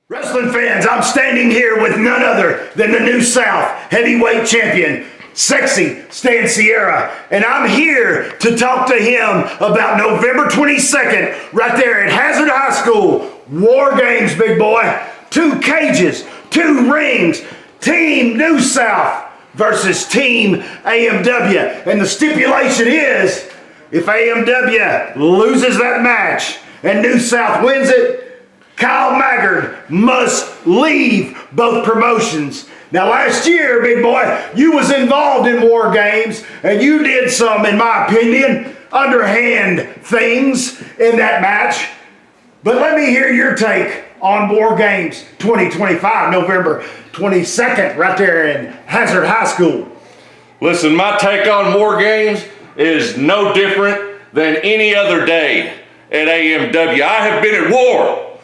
Wrestling fans, I'm standing here with none other than the New South heavyweight champion, Sexy Stan Sierra, and I'm here to talk to him about November 22nd, right there at Hazard High School. War Games, big boy. 2 cages, 2 rings, Team New South versus Team AMW. And the stipulation is, if AMW loses that match and New South wins it, Kyle Maggard must leave both promotions. Now last year, big boy, you was involved in War Games, and you did some, in my opinion, underhand things in that match. But let me hear your take on War Games 2025, November 22nd, right there in Hazard High School. Listen, my take on War Games is no different than any other day at AMW. I have been at war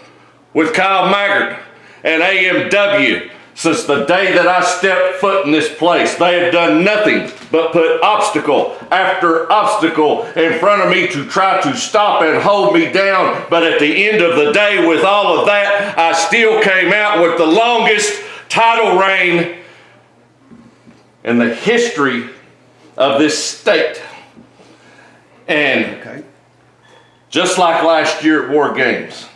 with Kyle Maggard and AMW since the day that I stepped foot in this place. They have done nothing but put obstacle after obstacle in front of me to try to stop and hold me down. But at the end of the day, with all of that, I still came out with the longest title reign in the history of this state. And just like last year at War Games,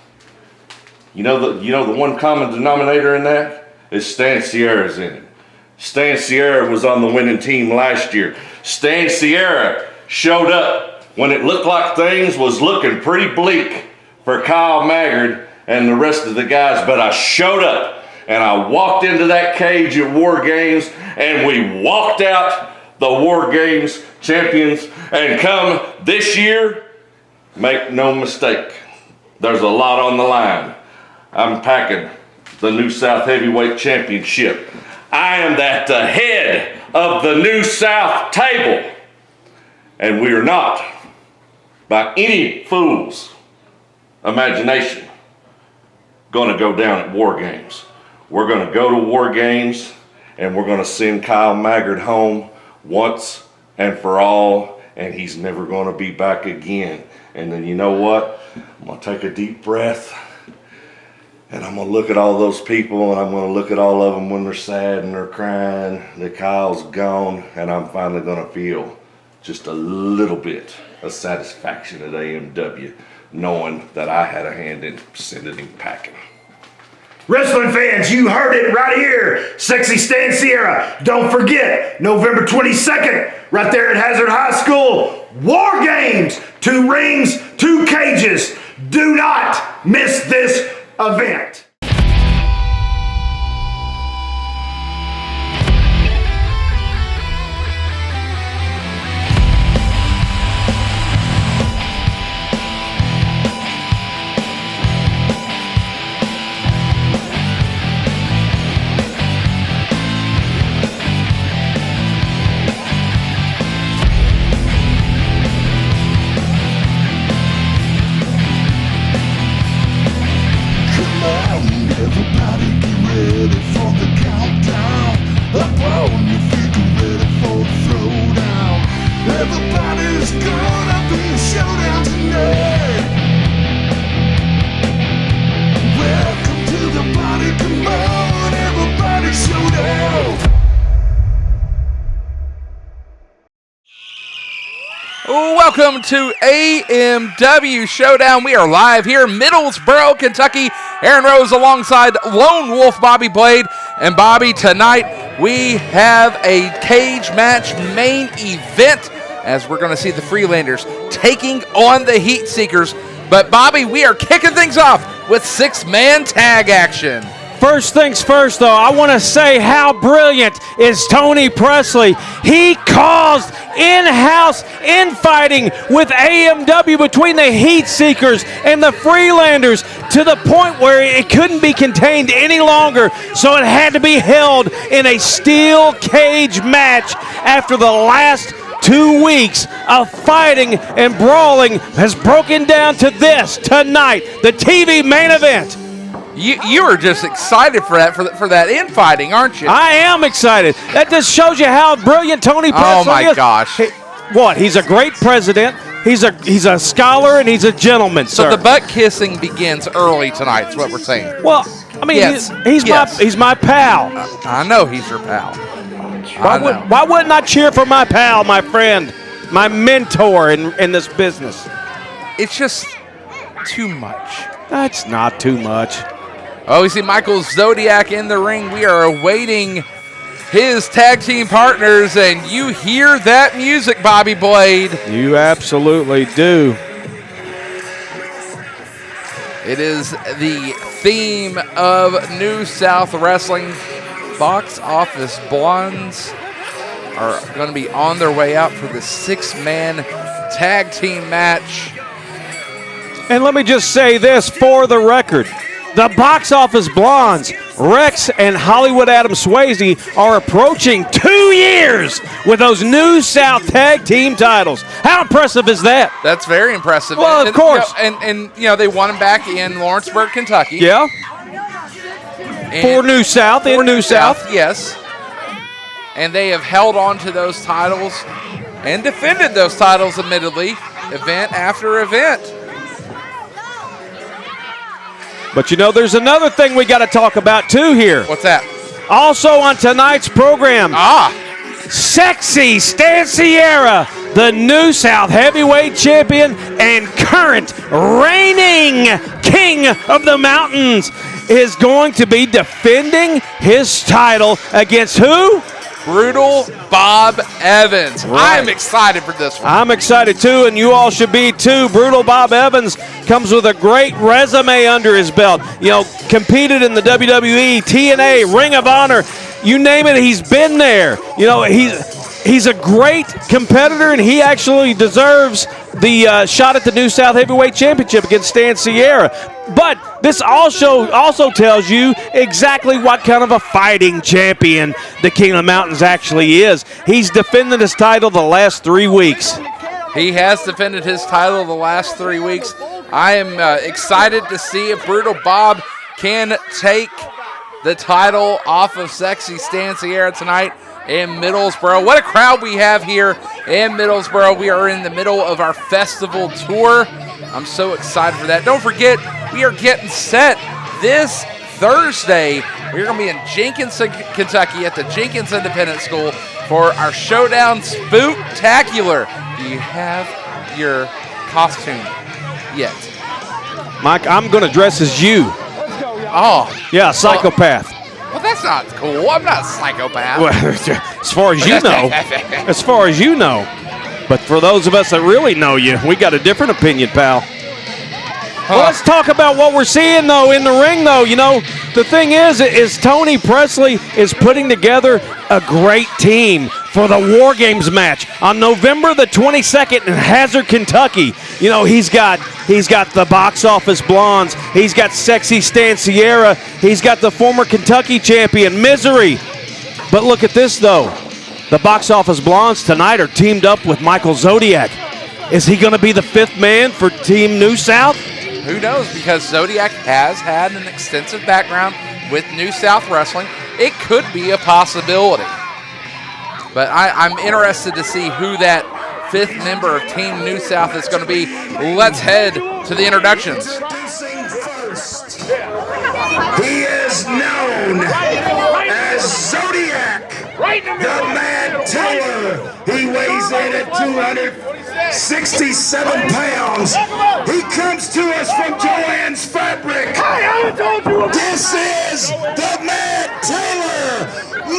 you know the one common denominator in that is Stan Sierra's in it. Stan Sierra was on the winning team last year. Stan Sierra showed up when it looked like things was looking pretty bleak for Kyle Maggard and the rest of the guys, but I showed up and I walked into that cage at War Games and we walked out the War Games champions. And come this year, make no mistake, there's a lot on the line. I'm packing the New South Heavyweight Championship. I am at the head of the New South table. And we are not, by any fool's imagination, going to go down at War Games. We're going to go to War Games and we're going to send Kyle Maggard home once and for all, and he's never going to be back again. And then you know what? I'm going to take a deep breath. And I'm going to look at all those people, and I'm going to look at all of them when they're sad and they're crying that Kyle's gone, and I'm finally going to feel just a little bit of satisfaction at AMW, knowing that I had a hand in sending him packing. Wrestling fans, you heard it right here. Sexy Stan Sierra. Don't forget, November 22nd, right there at Hazard High School. War Games, 2 rings, 2 cages. Do not miss this event. Welcome to Amw Showdown. We are live here in Middlesboro, Kentucky. Aaron Rose alongside Lone Wolf Bobby Blade. And Bobby, tonight we have a cage match main event as we're going to see the Freelanders taking on the Heatseekers. But Bobby, we are kicking things off with 6-man tag action. First things first, though, I want to say how brilliant is Tony Presley. He caused in-house infighting with AMW between the Heatseekers and the Freelanders to the point where it couldn't be contained any longer, so it had to be held in a steel cage match after the last 2 weeks of fighting and brawling has broken down to this tonight, the TV main event. You are just excited for that infighting, aren't you? I am excited. That just shows you how brilliant Tony Presley is. Oh my gosh! What? He's a great president. He's a scholar and he's a gentleman, sir. So the butt kissing begins early tonight. Is what we're saying. Well, I mean, Yes. he's my pal. I know he's your pal. Why wouldn't I cheer for my pal, my friend, my mentor in this business? It's just too much. That's not too much. Oh, we see Michael Xodiak in the ring. We are awaiting his tag team partners, and you hear that music, Bobby Blade. You absolutely do. It is the theme of New South Wrestling. Box Office Blondes are going to be on their way out for the 6-man tag team match. And let me just say this for the record. The Box Office Blondes, Rex and Hollywood Adam Swayze, are approaching 2 years with those New South Tag Team titles. How impressive is that? That's very impressive. Well, of course. And they won them back in Lawrenceburg, Kentucky. Yeah. For New South, yes. And they have held on to those titles and defended those titles, admittedly, event after event. But there's another thing we got to talk about too here. What's that? Also on tonight's program, Sexy Stanciera, the New South Heavyweight Champion and current reigning King of the Mountains, is going to be defending his title against who? Brutal Bob Evans. Right. I'm excited for this one. I'm excited too, and you all should be too. Brutal Bob Evans comes with a great resume under his belt. Competed in the WWE, TNA, Ring of Honor, you name it, he's been there. He's a great competitor, and he actually deserves the shot at the New South Heavyweight Championship against Stan Sierra. But this also tells you exactly what kind of a fighting champion the King of the Mountains actually is. He's defended his title the last 3 weeks. He has defended his title the last 3 weeks. I am excited to see if Brutal Bob can take the title off of Sexy Stan Sierra tonight in Middlesboro. What a crowd we have here in Middlesboro. We are in the middle of our festival tour. I'm so excited for that. Don't forget, we are getting set this Thursday. We're going to be in Jenkins, Kentucky at the Jenkins Independent School for our Showdown Spooktacular. Do you have your costume yet? Mike, I'm going to dress as you. Oh. Yeah, psychopath. Well, that's not cool. I'm not a psychopath. Well, as far as you know. As far as you know. But for those of us that really know you, we got a different opinion, pal. Well, let's talk about what we're seeing, though, in the ring, though. The thing is Tony Presley is putting together a great team for the War Games match on November the 22nd in Hazard, Kentucky. He's got the Box Office Blondes. He's got Sexy Stan Sierra. He's got the former Kentucky champion, Misery. But look at this, though. The Box Office Blondes tonight are teamed up with Michael Xodiak. Is he going to be the 5th man for Team New South? Who knows? Because Xodiak has had an extensive background with New South Wrestling. It could be a possibility. But I'm interested to see who that 5th member of Team New South is going to be. Let's head to the introductions. He is known as Xodiak, the Mad Taylor. He weighs in at 267 pounds. He comes to us from Joanne's Fabric. This is the Mad Taylor,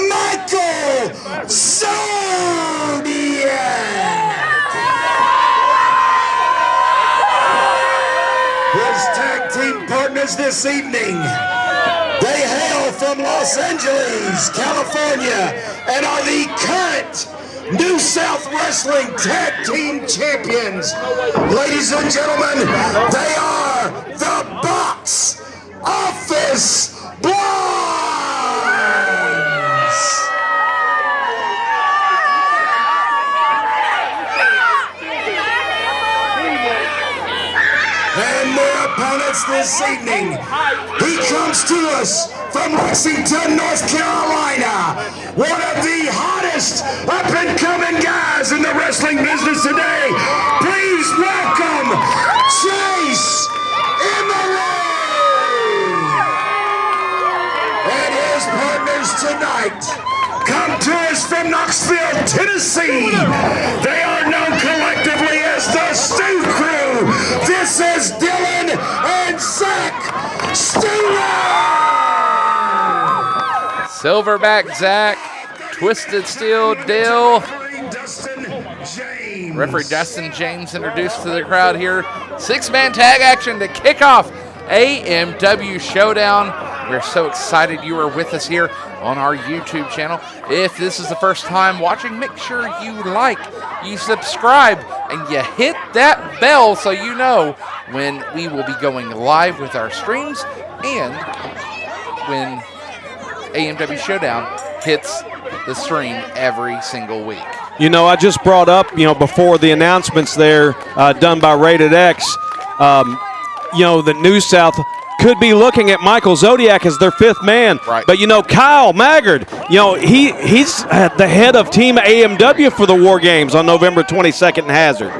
Michael Xodiak. His tag team partners this evening, they hail from Los Angeles, California, and are the current New South Wrestling Tag Team Champions. Ladies and gentlemen, they are the Box Office Blondes. opponents this evening. He comes to us from Lexington, North Carolina. One of the hottest up-and-coming guys in the wrestling business today. Please welcome Chase Emery. And his partners tonight come to us from Knoxville, Tennessee. They are known collectively as the Stew Crew. This is Dylan and Zach Stewart. Silverback Zach, Twisted Steel Dill. Referee Dustin James introduced to the crowd here. 6-man tag action to kick off AMW Showdown. We're so excited you are with us here on our YouTube channel. If this is the first time watching, make sure you like, you subscribe, and you hit that bell so you know when we will be going live with our streams and when AMW Showdown hits the stream every single week. You know, I just brought up, before the announcements there done by Rated X, the New South could be looking at Michael Xodiak as their 5th man. Right. But, Kyle Maggard, he's at the head of Team AMW for the War Games on November 22nd in Hazard.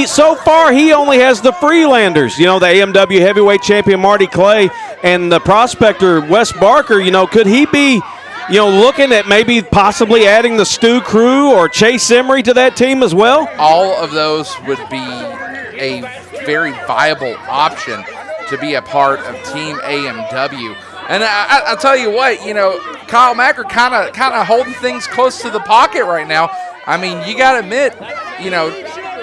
So far, he only has the Freelanders, the AMW heavyweight champion Marty Clay and the prospector Wes Barker. Could he be, looking at maybe possibly adding the Stew Crew or Chase Emery to that team as well? All of those would be a very viable option to be a part of Team AMW. And I'll tell you what, Kyle Maggard kind of holding things close to the pocket right now. I mean, you got to admit,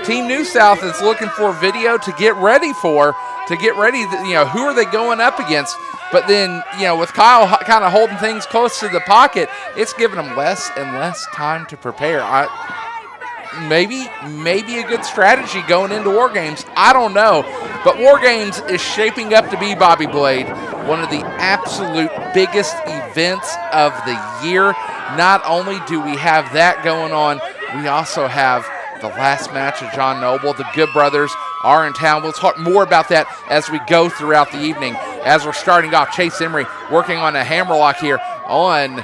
Team New South is looking for video to get ready for, who are they going up against? But then, with Kyle kind of holding things close to the pocket, it's giving them less and less time to prepare. Maybe a good strategy going into War Games. I don't know. But War Games is shaping up to be, Bobby Blade, one of the absolute biggest events of the year. Not only do we have that going on, we also have the last match of John Noble. The Good Brothers are in town. We'll talk more about that as we go throughout the evening. As we're starting off, Chase Emery working on a hammerlock here on,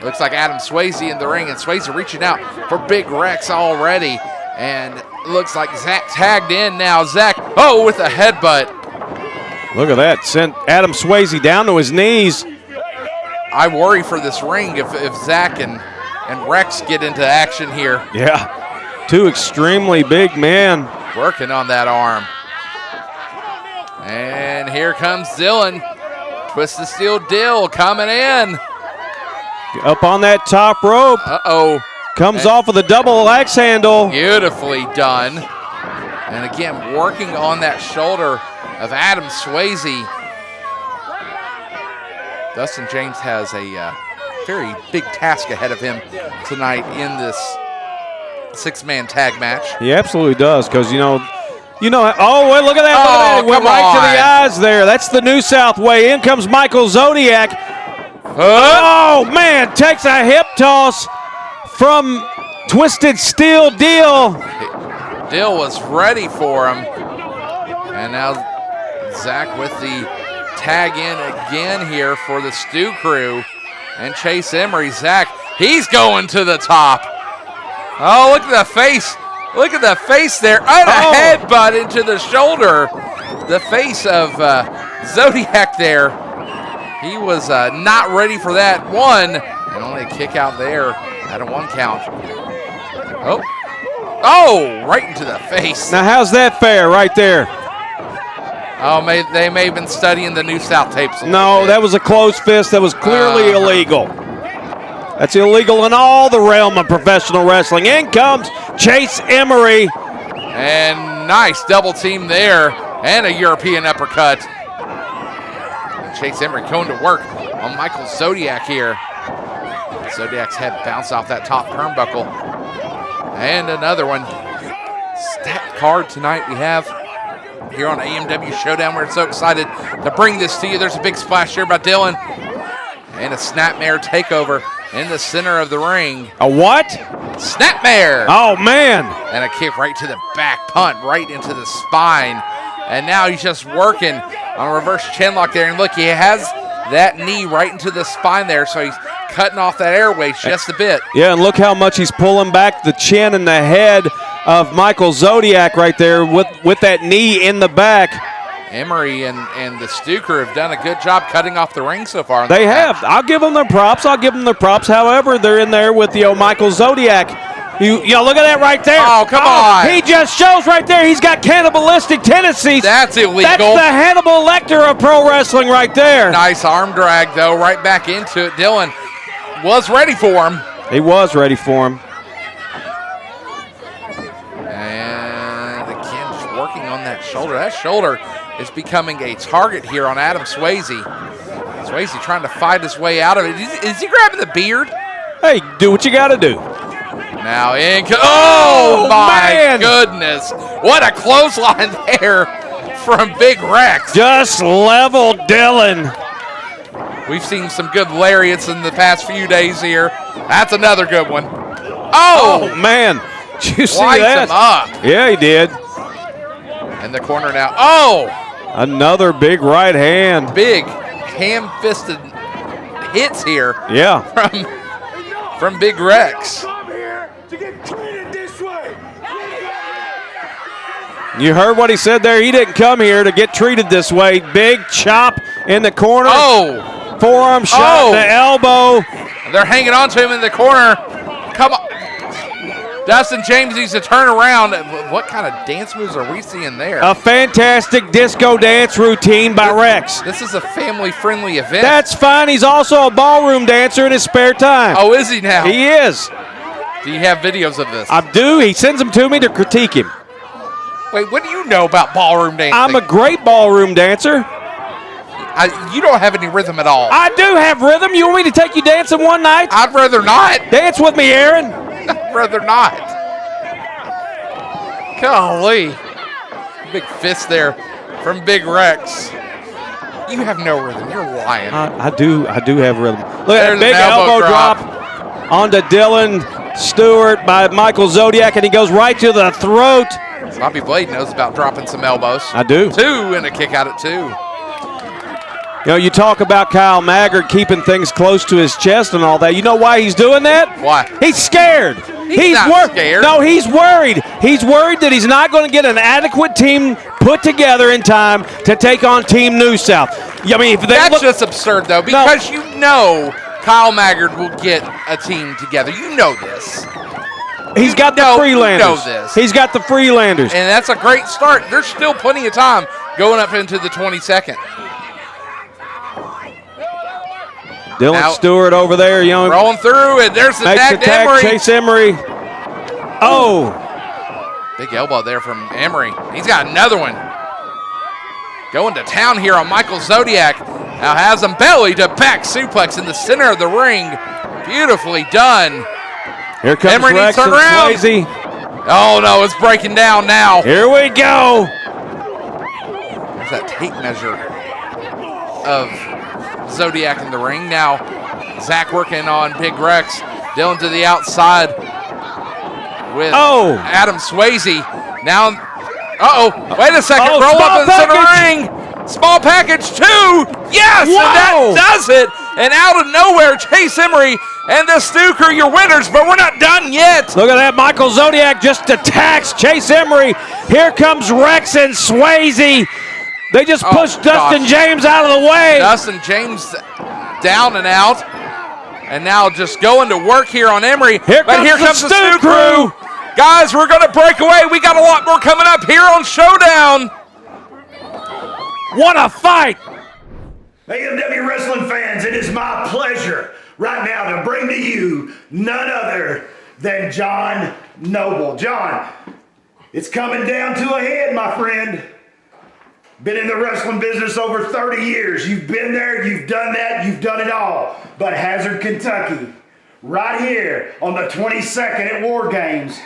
looks like Adam Swayze in the ring, and Swayze reaching out for Big Rex already. And looks like Zach tagged in now. Zach, with a headbutt. Look at that. Sent Adam Swayze down to his knees. I worry for this ring if Zach and Rex get into action here. Yeah. 2 extremely big men. Working on that arm. And here comes Dylan. Twisted Steel Dill coming in. Up on that top rope. Uh-oh. Comes off with a double axe handle. Beautifully done. And again, working on that shoulder of Adam Swayze. Dustin James has a very big task ahead of him tonight in this 6-man tag match. He absolutely does, because oh, wait, look at that. Oh, It went come right on. to the eyes there. That's the New South way. In comes Michael Xodiak. Oh, man, takes a hip toss from Twisted Steel Dill. Dill was ready for him. And now Zach with the tag in again here for the Stew Crew. And Chase Emery. Zach, he's going to the top. Oh, look at the face. Look at the face there. Oh, a headbutt into the shoulder. The face of Xodiak there. He was not ready for that one. And only a kick out there at a 1 count. Oh, right into the face. Now, how's that fair right there? Oh, they may have been studying the New South tapes. No, that was a closed fist. That was clearly illegal. That's illegal in all the realm of professional wrestling. In comes Chase Emery. And nice double team there. And a European uppercut. Chase Emery going to work on Michael Xodiak here. Zodiac's head bounced off that top turnbuckle. And another one. Stacked card tonight we have here on AMW Showdown. We're so excited to bring this to you. There's a big splash here by Dylan. And a snapmare takeover in the center of the ring. A what? Snapmare. Oh, man. And a kick right to the back, punt right into the spine And now he's just working on a reverse chin lock there. And look, he has that knee right into the spine there, so he's cutting off that airways just a bit. Yeah, and look how much he's pulling back the chin and the head of Michael Xodiak right there with that knee in the back. Emery and the Stuker have done a good job cutting off the ring so far. They have. I'll give them their props. However, they're in there with the Michael Xodiak. You look at that right there. Oh, come on. He just shows right there he's got cannibalistic tendencies. That's illegal. That's the Hannibal Lecter of pro wrestling right there. Nice arm drag, though, right back into it. Dylan was ready for him. He was ready for him. And again, just working on that shoulder. That shoulder is becoming a target here on Adam Swayze. Swayze trying to fight his way out of it. Is he grabbing the beard? Hey, do what you got to do. Now in. Oh, my man. goodness. What a clothesline there from Big Rex. Just level Dylan. We've seen some good lariats in the past few days here. That's another good one. Oh, man. Did you see lights that? him up. Yeah, he did. In the corner now. Oh! Another big right hand. Big ham-fisted hits here. Yeah. From Big Rex. You heard what he said there. He didn't come here to get treated this way. Big chop in the corner. Oh! Forearm shot to the elbow. They're hanging on to him in the corner. Come on. Dustin James needs to turn around. What kind of dance moves are we seeing there? A fantastic disco dance routine by Rex. This is a family-friendly event. That's fine. He's also a ballroom dancer in his spare time. Oh, is he now? He is. Do you have videos of this? I do. He sends them to me to critique him. Wait, what do you know about ballroom dancing? I'm a great ballroom dancer. You don't have any rhythm at all. I do have rhythm. You want me to take you dancing one night? I'd rather not. Dance with me, Aaron. I'd rather not. Golly. Big fist there from Big Rex. You have no rhythm. You're lying. I do have rhythm. Look at that There's big an elbow drop onto Dylan Stewart by Michael Xodiak, and he goes right to the throat. Bobby Blade knows about dropping some elbows. I do. 2 and a kick out at 2. You know, you talk about Kyle Maggard keeping things close to his chest and all that. You know why he's doing that? Why? He's scared. He's not scared. No, he's worried. He's worried that he's not going to get an adequate team put together in time to take on Team New South. I mean, if they That's just absurd, though, because you know Kyle Maggard will get a team together. You know this. He's got the Freelanders. You know this. He's got the Freelanders. And that's a great start. There's still plenty of time going up into the 22nd. Dylan Now, Stewart over there, rolling through, and there's the tag to Emery. Chase Emery. Oh. Big elbow there from Emery. He's got another one. Going to town here on Michael Xodiak. Now has him belly to back suplex in the center of the ring. Beautifully done. Here comes Emery Rex needs to turn around. Swayze. Oh, no, it's breaking down now. Here we go. There's that tape measure of Xodiak in the ring. Now, Zach working on Big Rex. Dylan to the outside with Adam Swayze. Now, wait a second. Roll up in the center ring. Small package 2. Yes, and that does it. And out of nowhere, Chase Emery and the Stuker, your winners, but we're not done yet. Look at that. Michael Xodiak just attacks Chase Emery. Here comes Rex and Swayze. They just pushed Dustin James out of the way. Dustin James down and out. And now just going to work here on Emery. Here comes the Stu crew. Guys, we're going to break away. We got a lot more coming up here on Showdown. What a fight. AMW wrestling fans, it is my pleasure right now to bring to you none other than John Noble. John, it's coming down to a head, my friend. Been in the wrestling business over 30 years. You've been there, you've done that, you've done it all. But Hazard, Kentucky, right here on the 22nd at War Games,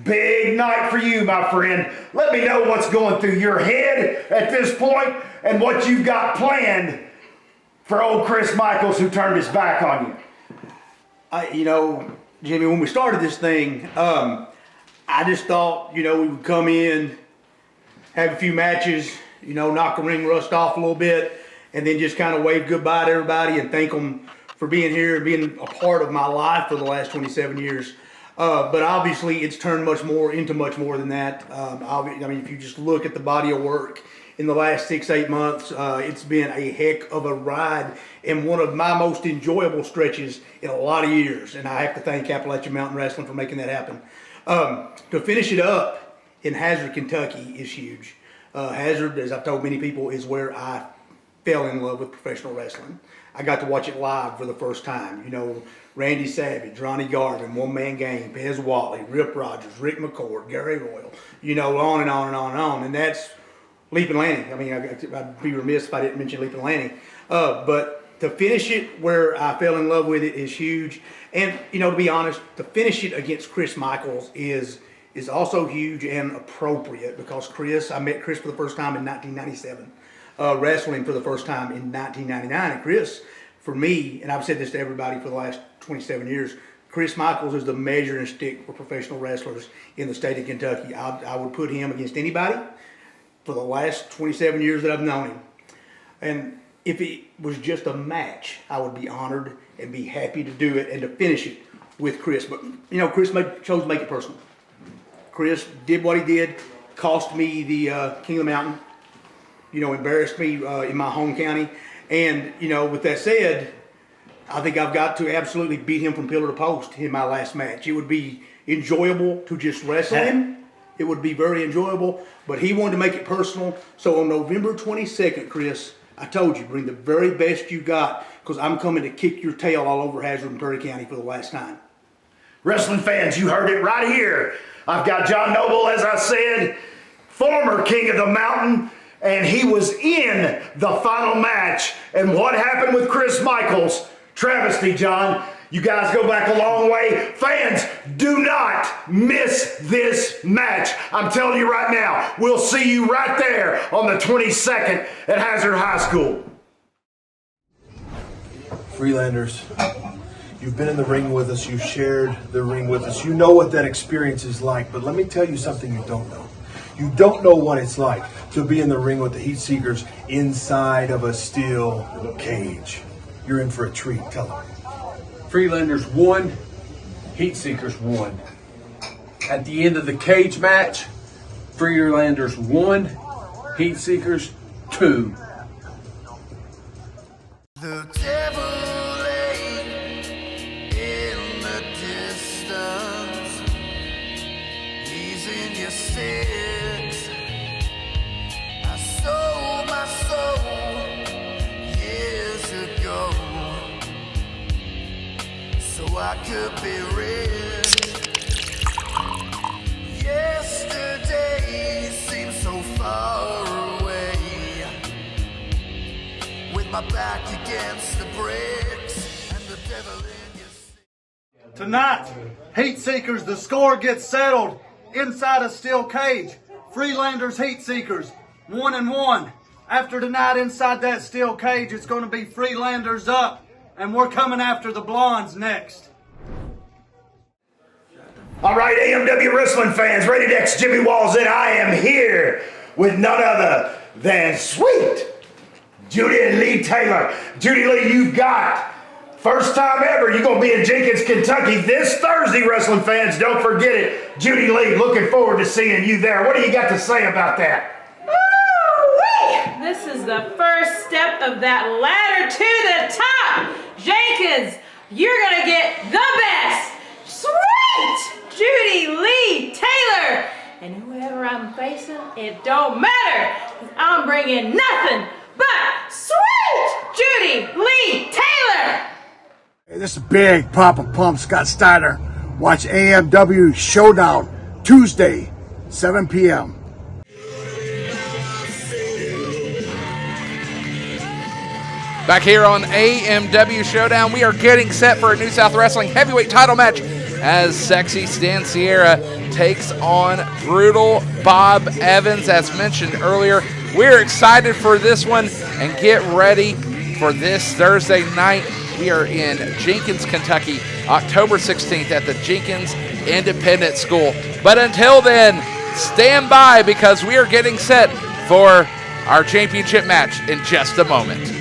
big night for you, my friend. Let me know what's going through your head at this point and what you've got planned for old Chris Michaels, who turned his back on you. Jimmy, when we started this thing, I just thought, we would come in, have a few matches, knock the ring rust off a little bit, and then just kind of wave goodbye to everybody and thank them for being here and being a part of my life for the last 27 years. But obviously, it's turned into much more than that. If you just look at the body of work in the last 6-8 months, it's been a heck of a ride and one of my most enjoyable stretches in a lot of years. And I have to thank Appalachian Mountain Wrestling for making that happen. To finish it up in Hazard, Kentucky is huge. Hazard, as I've told many people, is where I fell in love with professional wrestling. I got to watch it live for the first time. Randy Savage, Ronnie Garvin, One Man Gang, Pez Watley, Rip Rogers, Rick McCord, Gary Royal, on and on and on and on. And that's Leaping Lanny. I'd be remiss if I didn't mention Leaping Lanny. But to finish it where I fell in love with it is huge. And, to be honest, to finish it against Chris Michaels is also huge and appropriate because I met Chris for the first time in 1997. Wrestling for the first time in 1999. And Chris, for me, and I've said this to everybody for the last 27 years, Chris Michaels is the measuring stick for professional wrestlers in the state of Kentucky. I would put him against anybody for the last 27 years that I've known him. And if it was just a match, I would be honored and be happy to do it and to finish it with Chris. But, Chris chose to make it personal. Chris did what he did, cost me the King of the Mountain, embarrassed me in my home county. And, with that said, I think I've got to absolutely beat him from pillar to post in my last match. It would be enjoyable to just wrestle him. It would be very enjoyable, but he wanted to make it personal. So on November 22nd, Chris, I told you, bring the very best you got because I'm coming to kick your tail all over Hazard and Perry County for the last time. Wrestling fans, you heard it right here. I've got John Noble, as I said, former King of the Mountain, and he was in the final match. And what happened with Chris Michaels? Travesty, John. You guys go back a long way. Fans, do not miss this match. I'm telling you right now, we'll see you right there on the 22nd at Hazard High School. Freelanders, you've been in the ring with us. You've shared the ring with us. You know what that experience is like. But let me tell you something you don't know. You don't know what it's like to be in the ring with the Heatseekers inside of a steel cage. You're in for a treat. Tell them. Freelanders won, Heatseekers won. At the end of the cage match, Freelanders won, Heatseekers 2. The devil lay in the distance. He's in your six. I sold my soul years ago, so I could be rich. Yesterday seems so far away, with my back against the bricks and the devil in your... Tonight, Heatseekers, the score gets settled inside a steel cage. Freelanders, Heatseekers, 1-1. After tonight inside that steel cage, it's going to be Freelanders up, and we're coming after the Blondes next. All right, AMW wrestling fans, Rated X Jimmy Walls, and I am here with none other than sweet Judy Lee Taylor. Judy Lee, you've got first time ever. You're going to be in Jenkins, Kentucky this Thursday, wrestling fans. Don't forget it. Judy Lee, looking forward to seeing you there. What do you got to say about that? Woo-wee! This is the first step of that ladder to the top. Jenkins, you're going to get the best. Sweet Judy Lee Taylor. And whoever I'm facing, it don't matter. I'm bringing nothing but sweet Judy Lee Taylor. Hey, this is Big Papa Pump Scott Steiner. Watch Amw Showdown Tuesday, 7 p.m. Back here on AMW Showdown, we are getting set for a New South Wrestling heavyweight title match as Sexy Stan Sierra takes on Brutal Bob Evans. As mentioned earlier, we're excited for this one and get ready for this Thursday night. We are in Jenkins, Kentucky, October 16th at the Jenkins Independent School. But until then, stand by because we are getting set for our championship match in just a moment.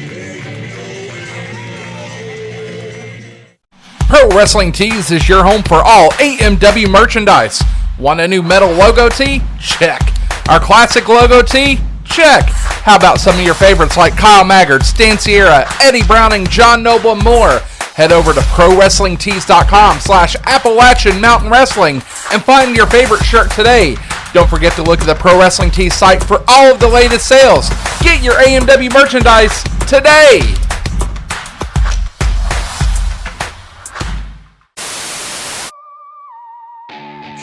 Pro Wrestling Tees is your home for all AMW merchandise. Want a new metal logo tee? Check. Our classic logo tee? Check. How about some of your favorites like Kyle Maggard, Stan Sierra, Eddie Browning, John Noble, and more? Head over to ProWrestlingTees.com/Appalachian Mountain Wrestling and find your favorite shirt today. Don't forget to look at the Pro Wrestling Tees site for all of the latest sales. Get your AMW merchandise today.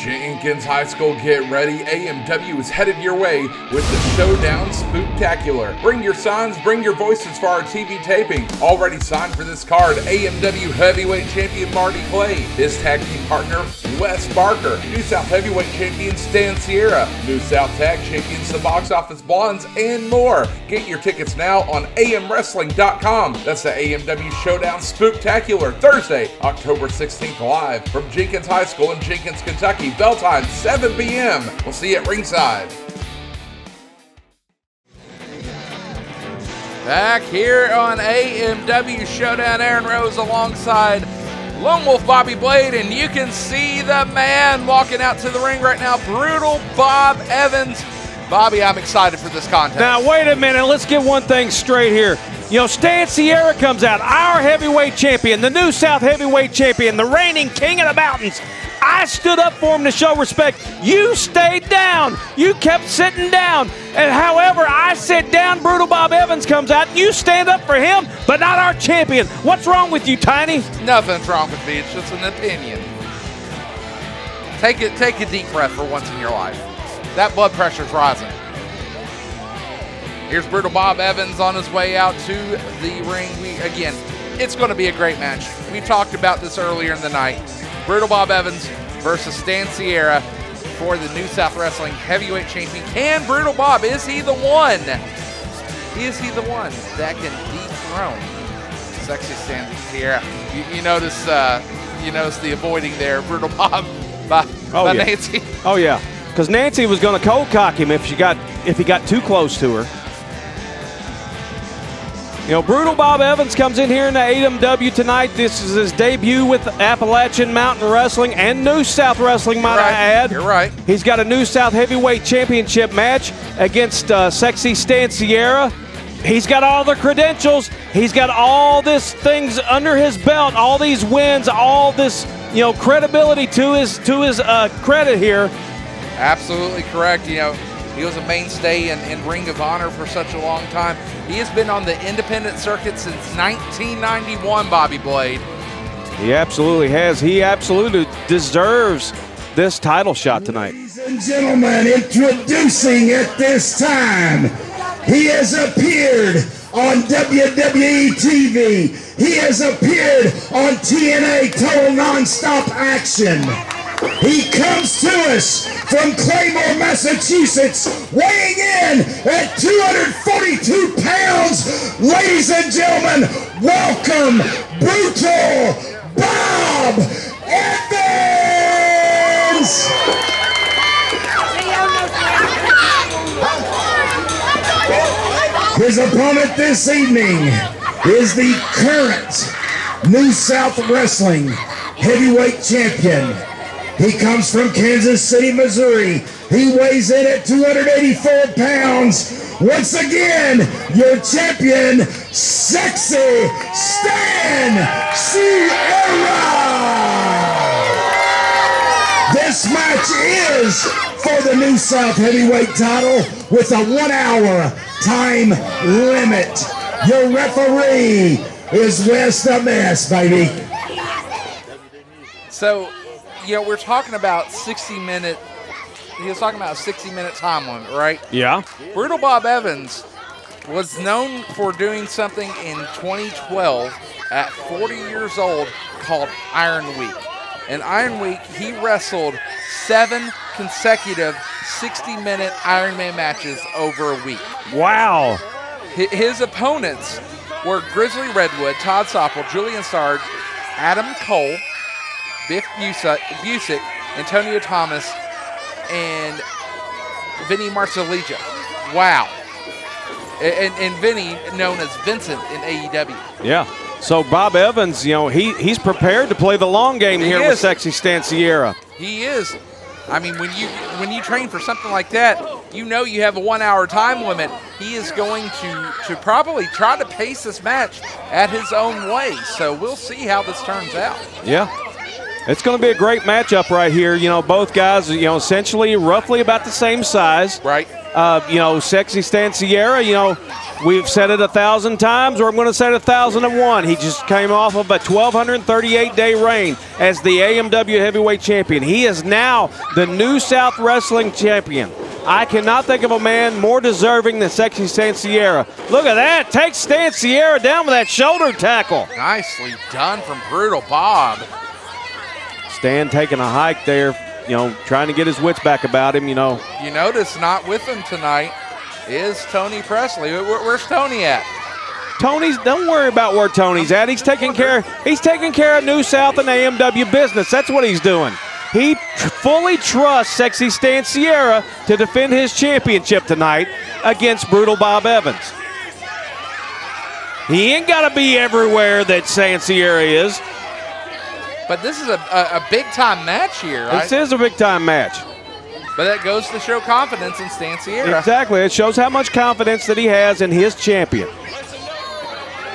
Jenkins High School, get ready. AMW is headed your way with the Showdown Spooktacular. Bring your signs, bring your voices for our TV taping. Already signed for this card, AMW Heavyweight Champion Marty Clay, his tag team partner, Wes Barker, New South Heavyweight Champion Stan Sierra, New South Tag Champions The Box Office Blondes, and more. Get your tickets now on amwrestling.com. That's the AMW Showdown Spooktacular, Thursday, October 16th, live from Jenkins High School in Jenkins, Kentucky. Bell time, 7 p.m. We'll see you at ringside. Back here on AMW Showdown, Aaron Rose alongside Lone Wolf Bobby Blade, and you can see the man walking out to the ring right now, Brutal Bob Evans. Bobby, I'm excited for this contest. Now, wait a minute. Let's get one thing straight here. You know, Stan Sierra comes out, our heavyweight champion, the New South heavyweight champion, the reigning king of the mountains. I stood up for him to show respect. You stayed down. You kept sitting down. And however I sit down, Brutal Bob Evans comes out. You stand up for him, but not our champion. What's wrong with you, Tiny? Nothing's wrong with me. It's just an opinion. Take a deep breath for once in your life. That blood pressure's rising. Here's Brutal Bob Evans on his way out to the ring. Again, it's going to be a great match. We talked about this earlier in the night. Brutal Bob Evans versus Stan Sierra for the New South Wrestling Heavyweight Champion. Can Brutal Bob, is he the one? Is he the one that can dethrone sexy Stan Sierra? You notice the avoiding there, Brutal Bob by Nancy. Oh yeah, because Nancy was going to cold cock him if he got too close to her. You know, Brutal Bob Evans comes in here in the AMW tonight. This is his debut with Appalachian Mountain Wrestling and New South Wrestling, might I add. You're right. He's got a New South Heavyweight Championship match against sexy Stan Sierra. He's got all the credentials. He's got all these things under his belt, all these wins, all this, you know, credibility to his credit here. Absolutely correct. You know, he was a mainstay in Ring of Honor for such a long time. He has been on the independent circuit since 1991, Bobby Blade. He absolutely has. He absolutely deserves this title shot tonight. Ladies and gentlemen, introducing at this time, he has appeared on WWE TV. He has appeared on TNA Total Nonstop Action. He comes to us from Claymore, Massachusetts, weighing in at 242 pounds. Ladies and gentlemen, welcome Brutal Bob Evans! His opponent this evening is the current New South Wrestling Heavyweight Champion. He comes from Kansas City, Missouri. He weighs in at 284 pounds. Once again, your champion, Sexy Stan Sierra. This match is for the New South Heavyweight title with a 1 hour time limit. Your referee is Wes the Mess, baby. So, you know, we're talking about 60-minute. He was talking about a 60-minute time limit, right? Yeah. Brutal Bob Evans was known for doing something in 2012 at 40 years old called Iron Week. In Iron Week, he wrestled 7 consecutive 60-minute Iron Man matches over a week. Wow. His opponents were Grizzly Redwood, Todd Soppel, Julian Sarge, Adam Cole, Biff Busick, Antonio Thomas, and Vinny Marseglia. Wow. and Vinny, known as Vincent in AEW. Yeah. So Bob Evans, he's prepared to play the long game here with Sexy Stanciera. He is. I mean, when you train for something like that, you have a 1 hour time limit. He is going to probably try to pace this match at his own way. So we'll see how this turns out. Yeah. It's going to be a great matchup right here. Both guys, essentially roughly about the same size. Right. Sexy Stanciera, we've said it 1,000 times, or I'm going to say it 1,001. He just came off of a 1,238-day reign as the AMW Heavyweight Champion. He is now the New South Wrestling Champion. I cannot think of a man more deserving than Sexy Stanciera. Look at that. Takes Stanciera down with that shoulder tackle. Nicely done from Brutal Bob. Stan taking a hike there, trying to get his wits back about him, You notice not with him tonight is Tony Presley. Where's Tony at? Don't worry about where Tony's at. He's taking care of New South and AMW business. That's what he's doing. He fully trusts Sexy Stanciera to defend his championship tonight against Brutal Bob Evans. He ain't got to be everywhere that Stanciera is. But this is a big-time match here, right? This is a big-time match. But that goes to show confidence in Stanciera. Exactly. It shows how much confidence that he has in his champion.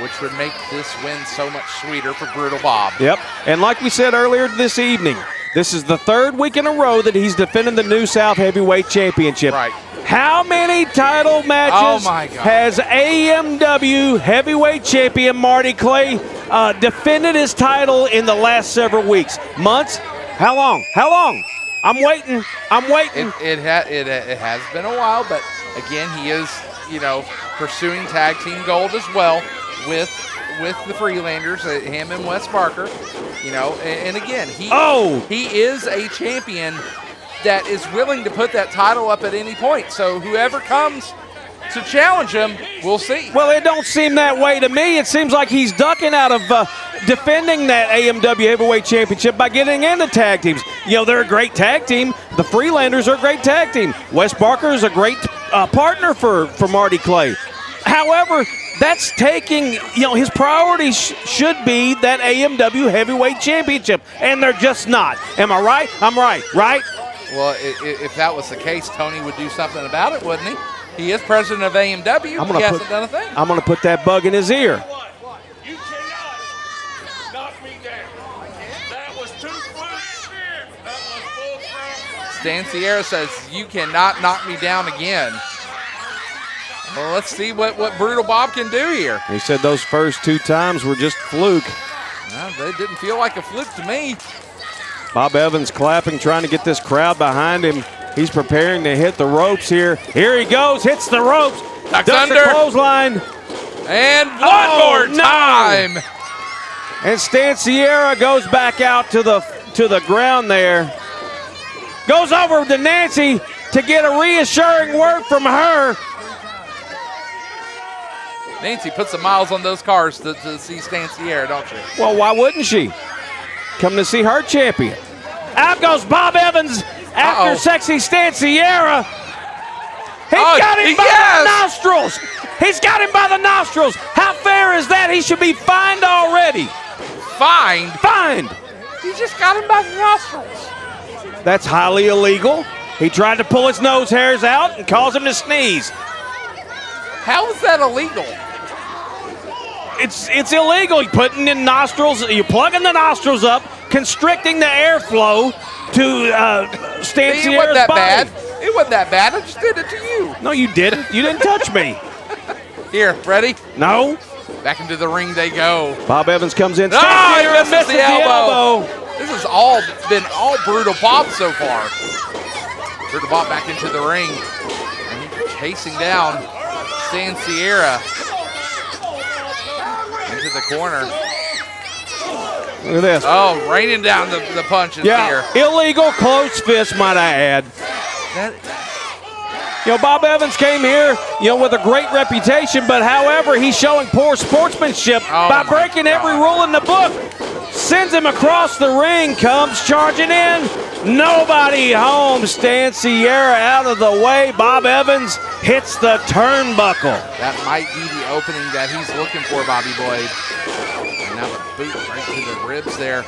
Which would make this win so much sweeter for Brutal Bob. Yep. And like we said earlier this evening, this is the third week in a row that he's defending the New South Heavyweight Championship. Right. How many title matches has AMW Heavyweight Champion Marty Clay defended his title in the last several weeks? Months? How long? I'm waiting. It has been a while, but again, he is, pursuing tag team gold as well with the Freelanders, him and Wes Parker, and again, he is a champion that is willing to put that title up at any point. So whoever comes to challenge him, we'll see. Well, it don't seem that way to me. It seems like he's ducking out of defending that AMW Heavyweight Championship by getting into tag teams. They're a great tag team. The Freelanders are a great tag team. Wes Parker is a great partner for Marty Clay. However, that's taking, his priorities should be that AMW Heavyweight Championship, and they're just not. Am I right? I'm right, right? Well, if that was the case, Tony would do something about it, wouldn't he? He is president of AMW. He hasn't done a thing. I'm going to put that bug in his ear. You cannot knock me down. That was too close. That was full ground. Stanciera says, you cannot knock me down again. Well, let's see what Brutal Bob can do here. He said those first 2 times were just fluke. Well, they didn't feel like a fluke to me. Bob Evans clapping, trying to get this crowd behind him. He's preparing to hit the ropes here. Here he goes, hits the ropes. Ducks under. The clothesline. And one more time. No. And Stanciera goes back out to the ground there. Goes over to Nancy to get a reassuring word from her. Nancy puts some miles on those cars to see Stanciera, don't you? Well, why wouldn't she? Come to see her champion. Out goes Bob Evans after Sexy Stanciera. He's got him by the nostrils. He's got him by the nostrils. How fair is that? He should be fined already. Fined? Fined. He just got him by the nostrils. That's highly illegal. He tried to pull his nose hairs out and caused him to sneeze. How is that illegal? It's illegal. You're putting in nostrils. You're plugging the nostrils up, constricting the airflow to Stanciera's It wasn't that body. bad. It wasn't that bad. I just did it to you. No, you didn't. You didn't touch me. Here, ready? No. Back into the ring they go. Bob Evans comes in. He misses the elbow. This has been all Brutal Bob so far. Brutal Bob back into the ring. And he's chasing down Stanciera into the corner. Look at this. Oh, raining down the punches here. Illegal close fist, might I add. Bob Evans came here, with a great reputation, but however, he's showing poor sportsmanship by breaking every rule in the book. Sends him across the ring, comes charging in. Nobody home. Stan Sierra out of the way. Bob Evans hits the turnbuckle. That might be the opening that he's looking for, Bobby Blade. And now the boot right to the ribs there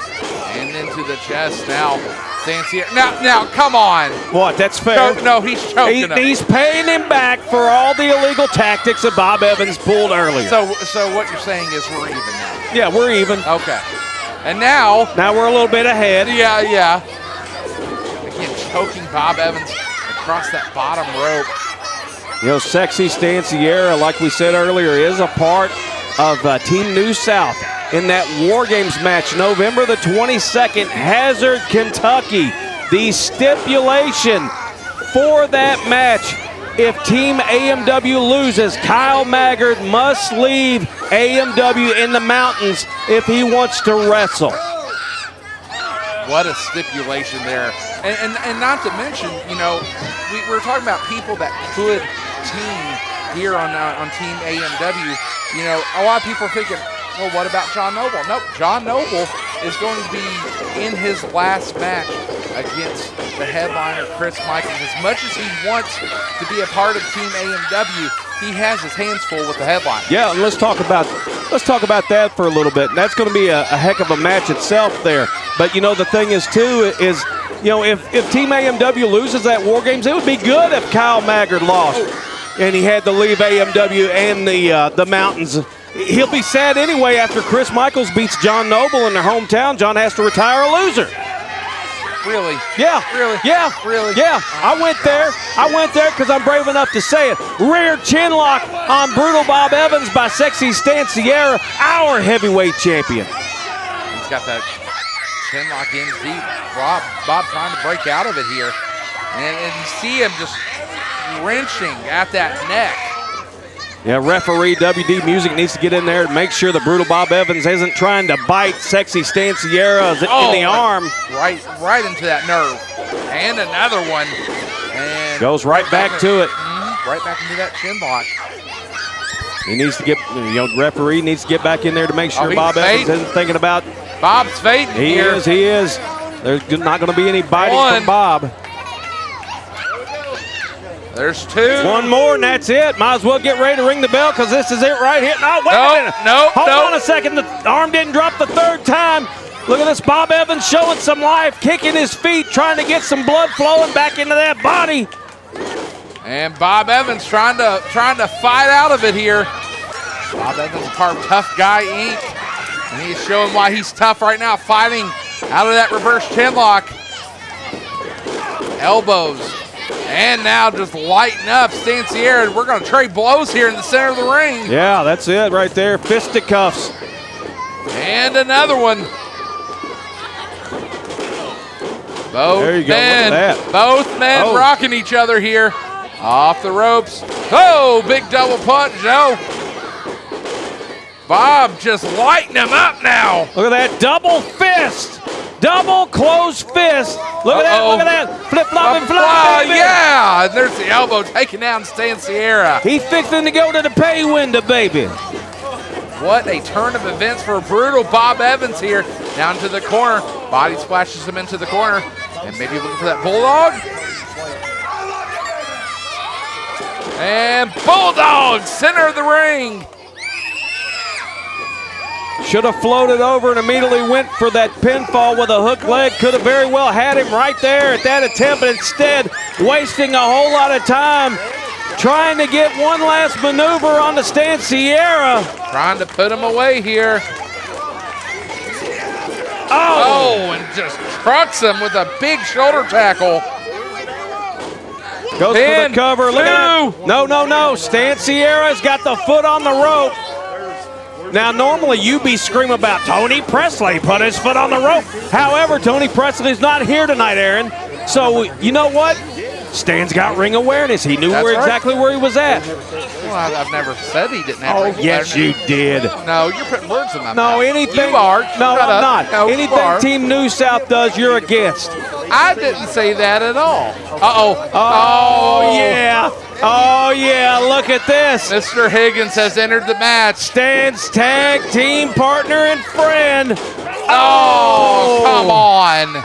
and into the chest. Now, Stan Sierra. Now, come on. What? That's fair. No, he's choking him. He's paying him back for all the illegal tactics that Bob Evans pulled earlier. So what you're saying is we're even now. Yeah, we're even. Okay. And now we're a little bit ahead. Yeah. Again, choking Bob Evans across that bottom rope. You know, sexy Stan Sierra, like we said earlier, is a part of Team New South in that War Games match, November the 22nd, Hazard, Kentucky. The stipulation for that match, if Team AMW loses, Kyle Maggard must leave AMW in the mountains if he wants to wrestle. What a stipulation there. And not to mention, you know, we're talking about people that could team here on Team AMW. You know, a lot of people are thinking, well, what about John Noble? Nope, John Noble is going to be in his last match against the headliner, Chris Michaels. As much as he wants to be a part of Team AMW, he has his hands full with the headliner. Yeah, and let's talk about that for a little bit. And that's going to be a heck of a match itself there. But, you know, the thing is, too, is, you know, if Team AMW loses that War Games, it would be good if Kyle Maggard lost and he had to leave AMW and the mountains. He'll be sad anyway after Chris Michaels beats John Noble in their hometown. John has to retire a loser. Really? Yeah. Really? Yeah. Really? Yeah. I went there because I'm brave enough to say it. Rear chin lock on Brutal Bob Evans by Sexy Stan Sierra, our heavyweight champion. He's got that chin lock in deep. Bob trying to break out of it here. And you see him just wrenching at that neck. Yeah, referee WD Music needs to get in there and make sure the Brutal Bob Evans isn't trying to bite Sexy Stan Sierra in the arm. Right into that nerve. And another one. And goes right back to it. Right back into that chin block. He needs to get, you know, referee needs to get back in there to make sure Bob Evans isn't thinking about. Bob's fading here. He is. There's not going to be any biting from Bob. There's two. One more and that's it. Might as well get ready to ring the bell because this is it right here. No, wait a minute. Hold on a second. The arm didn't drop the third time. Look at this. Bob Evans showing some life, kicking his feet, trying to get some blood flowing back into that body. And Bob Evans trying to fight out of it here. Bob Evans is part of Tough Guy Inc. And he's showing why he's tough right now, fighting out of that reverse chin lock. Elbows. And now just lighting up Stan Sierra. We're going to trade blows here in the center of the ring. Yeah, that's it right there. Fisticuffs. And another one. Both men rocking each other here. Off the ropes. Oh, big double punch, Joe. Bob just lighting him up now. Look at that double fist. Double closed fist. Look at that, look at that. Flip-flop and fly, baby. Yeah, and there's the elbow taking down Stan Sierra. He's fixing to go to the pay window, baby. What a turn of events for Brutal Bob Evans here. Down to the corner. Body splashes him into the corner. And maybe looking for that bulldog. And bulldog, center of the ring. Should have floated over and immediately went for that pinfall with a hook leg. Could have very well had him right there at that attempt, but instead wasting a whole lot of time trying to get one last maneuver on the Stan Sierra. Trying to put him away here. Oh, and just trucks him with a big shoulder tackle. Goes for the cover. Look at that. No. Stan Sierra's got the foot on the rope. Now, normally you'd be screaming about Tony Presley put his foot on the rope. However, Tony Presley's not here tonight, Aaron. So, you know what? Stan's got ring awareness. He knew exactly where he was at. Well, I've never said he didn't have ring awareness. Yes, you did. No, you're putting words in my mouth. No, anything. You are. No, I'm not. No, anything Team New South does, you're against. I didn't say that at all. Uh-oh. Oh, yeah. Oh, yeah, look at this. Mr. Higgins has entered the match. Stan's tag team partner and friend. Oh, come on.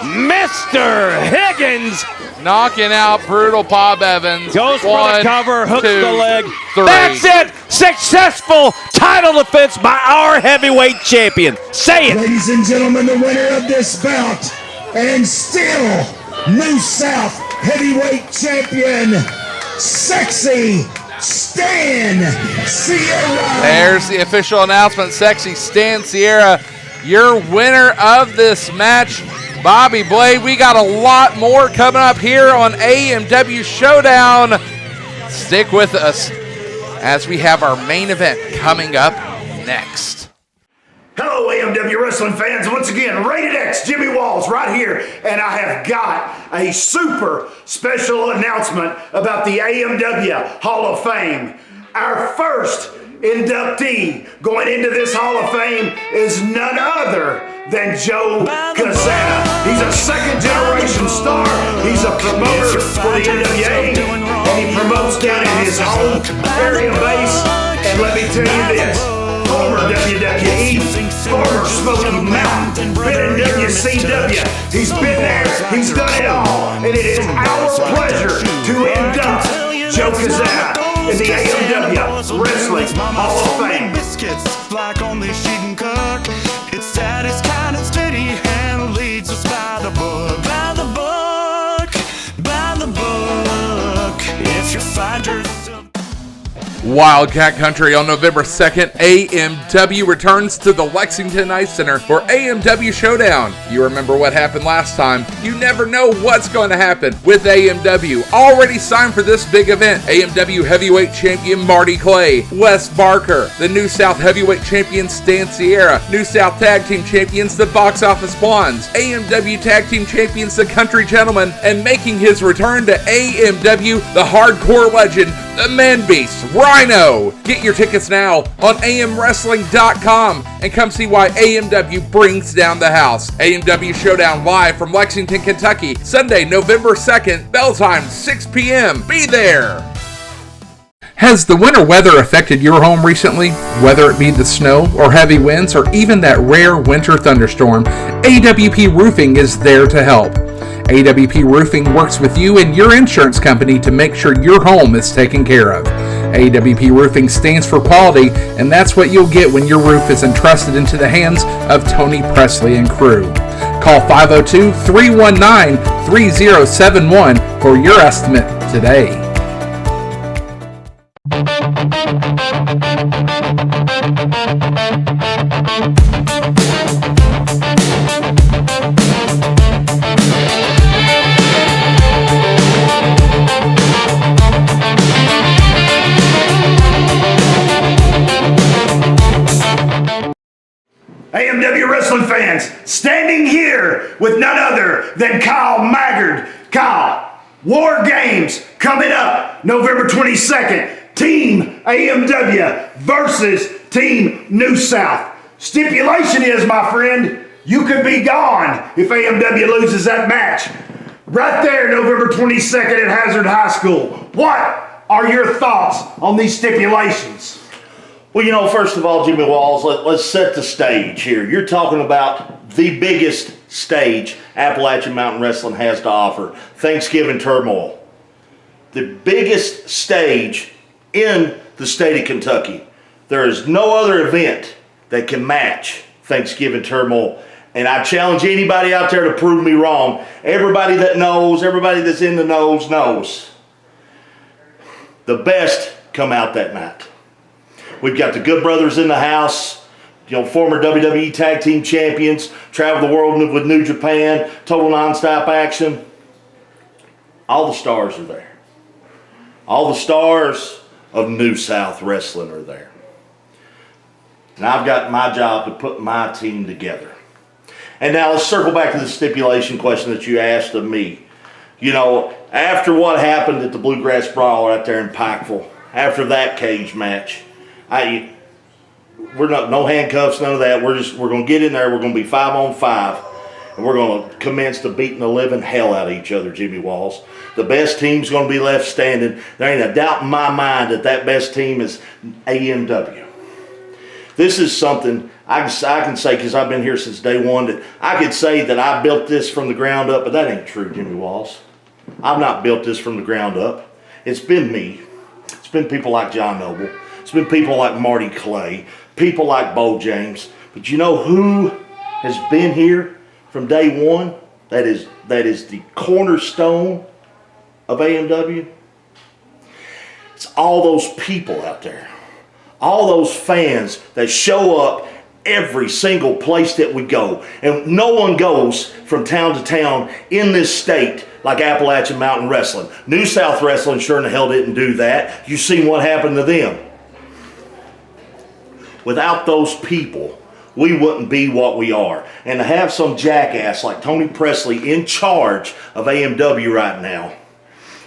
Mr. Higgins knocking out brutal Bob Evans. goes for the cover, hooks two, the leg. three. That's it. Successful title defense by our heavyweight champion. Say it. Ladies and gentlemen, the winner of this bout, and still New South heavyweight champion, Sexy Stan Sierra. There's the official announcement. Sexy Stan Sierra, your winner of this match. Bobby Blade, we got a lot more coming up here on AMW Showdown. Stick with us as we have our main event coming up next. Hello, AMW wrestling fans. Once again, Rated X, Jimmy Walls right here, and I have got a super special announcement about the AMW Hall of Fame. Our first inductee going into this Hall of Fame is none other than Joe Quezada. He's a second-generation star. He's a promoter for the NWA, and he promotes down in his home area base. And let me tell you this, former WWE, former Smoky Mountain, been in WCW. He's been there, he's done it all, and it is our pleasure to induct Joe Quezada in the AMW Wrestling Hall of Fame. Biscuits like only she can cook. It's sad, it's kind of steady, and leads us by the book. By the book, by the book. If you find yourself Wildcat Country on November 2nd, AMW returns to the Lexington Ice Center for AMW Showdown. You remember what happened last time. You never know what's going to happen with AMW. Already signed for this big event, AMW Heavyweight Champion Marty Clay, Wes Barker, the New South Heavyweight Champion Stan Sierra, New South Tag Team Champions the Box Office Blondes, AMW Tag Team Champions the Country Gentlemen, and making his return to AMW, the hardcore legend, the Man Beast, Rhino. Get your tickets now on amwrestling.com and come see why AMW brings down the house. AMW Showdown live from Lexington, Kentucky, Sunday, November 2nd, bell time 6 p.m. Be there. Has the winter weather affected your home recently? Whether it be the snow or heavy winds or even that rare winter thunderstorm, AWP Roofing is there to help. AWP Roofing works with you and your insurance company to make sure your home is taken care of. AWP Roofing stands for quality, and that's what you'll get when your roof is entrusted into the hands of Tony Presley and crew. Call 502-319-3071 for your estimate today. AMW wrestling fans, standing here with none other than Kyle Maggard. Kyle, War Games coming up November 22nd. Team AMW versus Team New South. Stipulation is, my friend, you could be gone if AMW loses that match. Right there, November 22nd at Hazard High School. What are your thoughts on these stipulations? Well, you know, first of all, Jimmy Walls, let's set the stage here. You're talking about the biggest stage Appalachian Mountain Wrestling has to offer, Thanksgiving Turmoil. The biggest stage in the state of Kentucky. There is no other event that can match Thanksgiving Turmoil. And I challenge anybody out there to prove me wrong. Everybody that knows, everybody that's in the knows. The best come out that night. We've got the Good Brothers in the house, you know, former WWE Tag Team Champions, travel the world with New Japan, total non-stop action. All the stars are there. All the stars of New South Wrestling are there. And I've got my job to put my team together. And now let's circle back to the stipulation question that you asked of me. You know, after what happened at the Bluegrass Brawl out there in Pikeville, after that cage match, we're not, no handcuffs, none of that. We're going to get in there. We're going to be 5-on-5, and we're going to commence to beating the living hell out of each other, Jimmy Walls. The best team's going to be left standing. There ain't a doubt in my mind that that best team is AMW. This is something I can say, because I've been here since day one, that I could say that I built this from the ground up, but that ain't true, Jimmy Walls. I've not built this from the ground up. It's been me. It's been people like John Noble. It's been people like Marty Clay, people like Bo James. But you know who has been here from day one? That is the cornerstone of AMW. It's all those people out there. All those fans that show up every single place that we go. And no one goes from town to town in this state like Appalachian Mountain Wrestling. New South Wrestling sure in the hell didn't do that. You've seen what happened to them. Without those people, we wouldn't be what we are. And to have some jackass like Tony Presley in charge of AMW right now,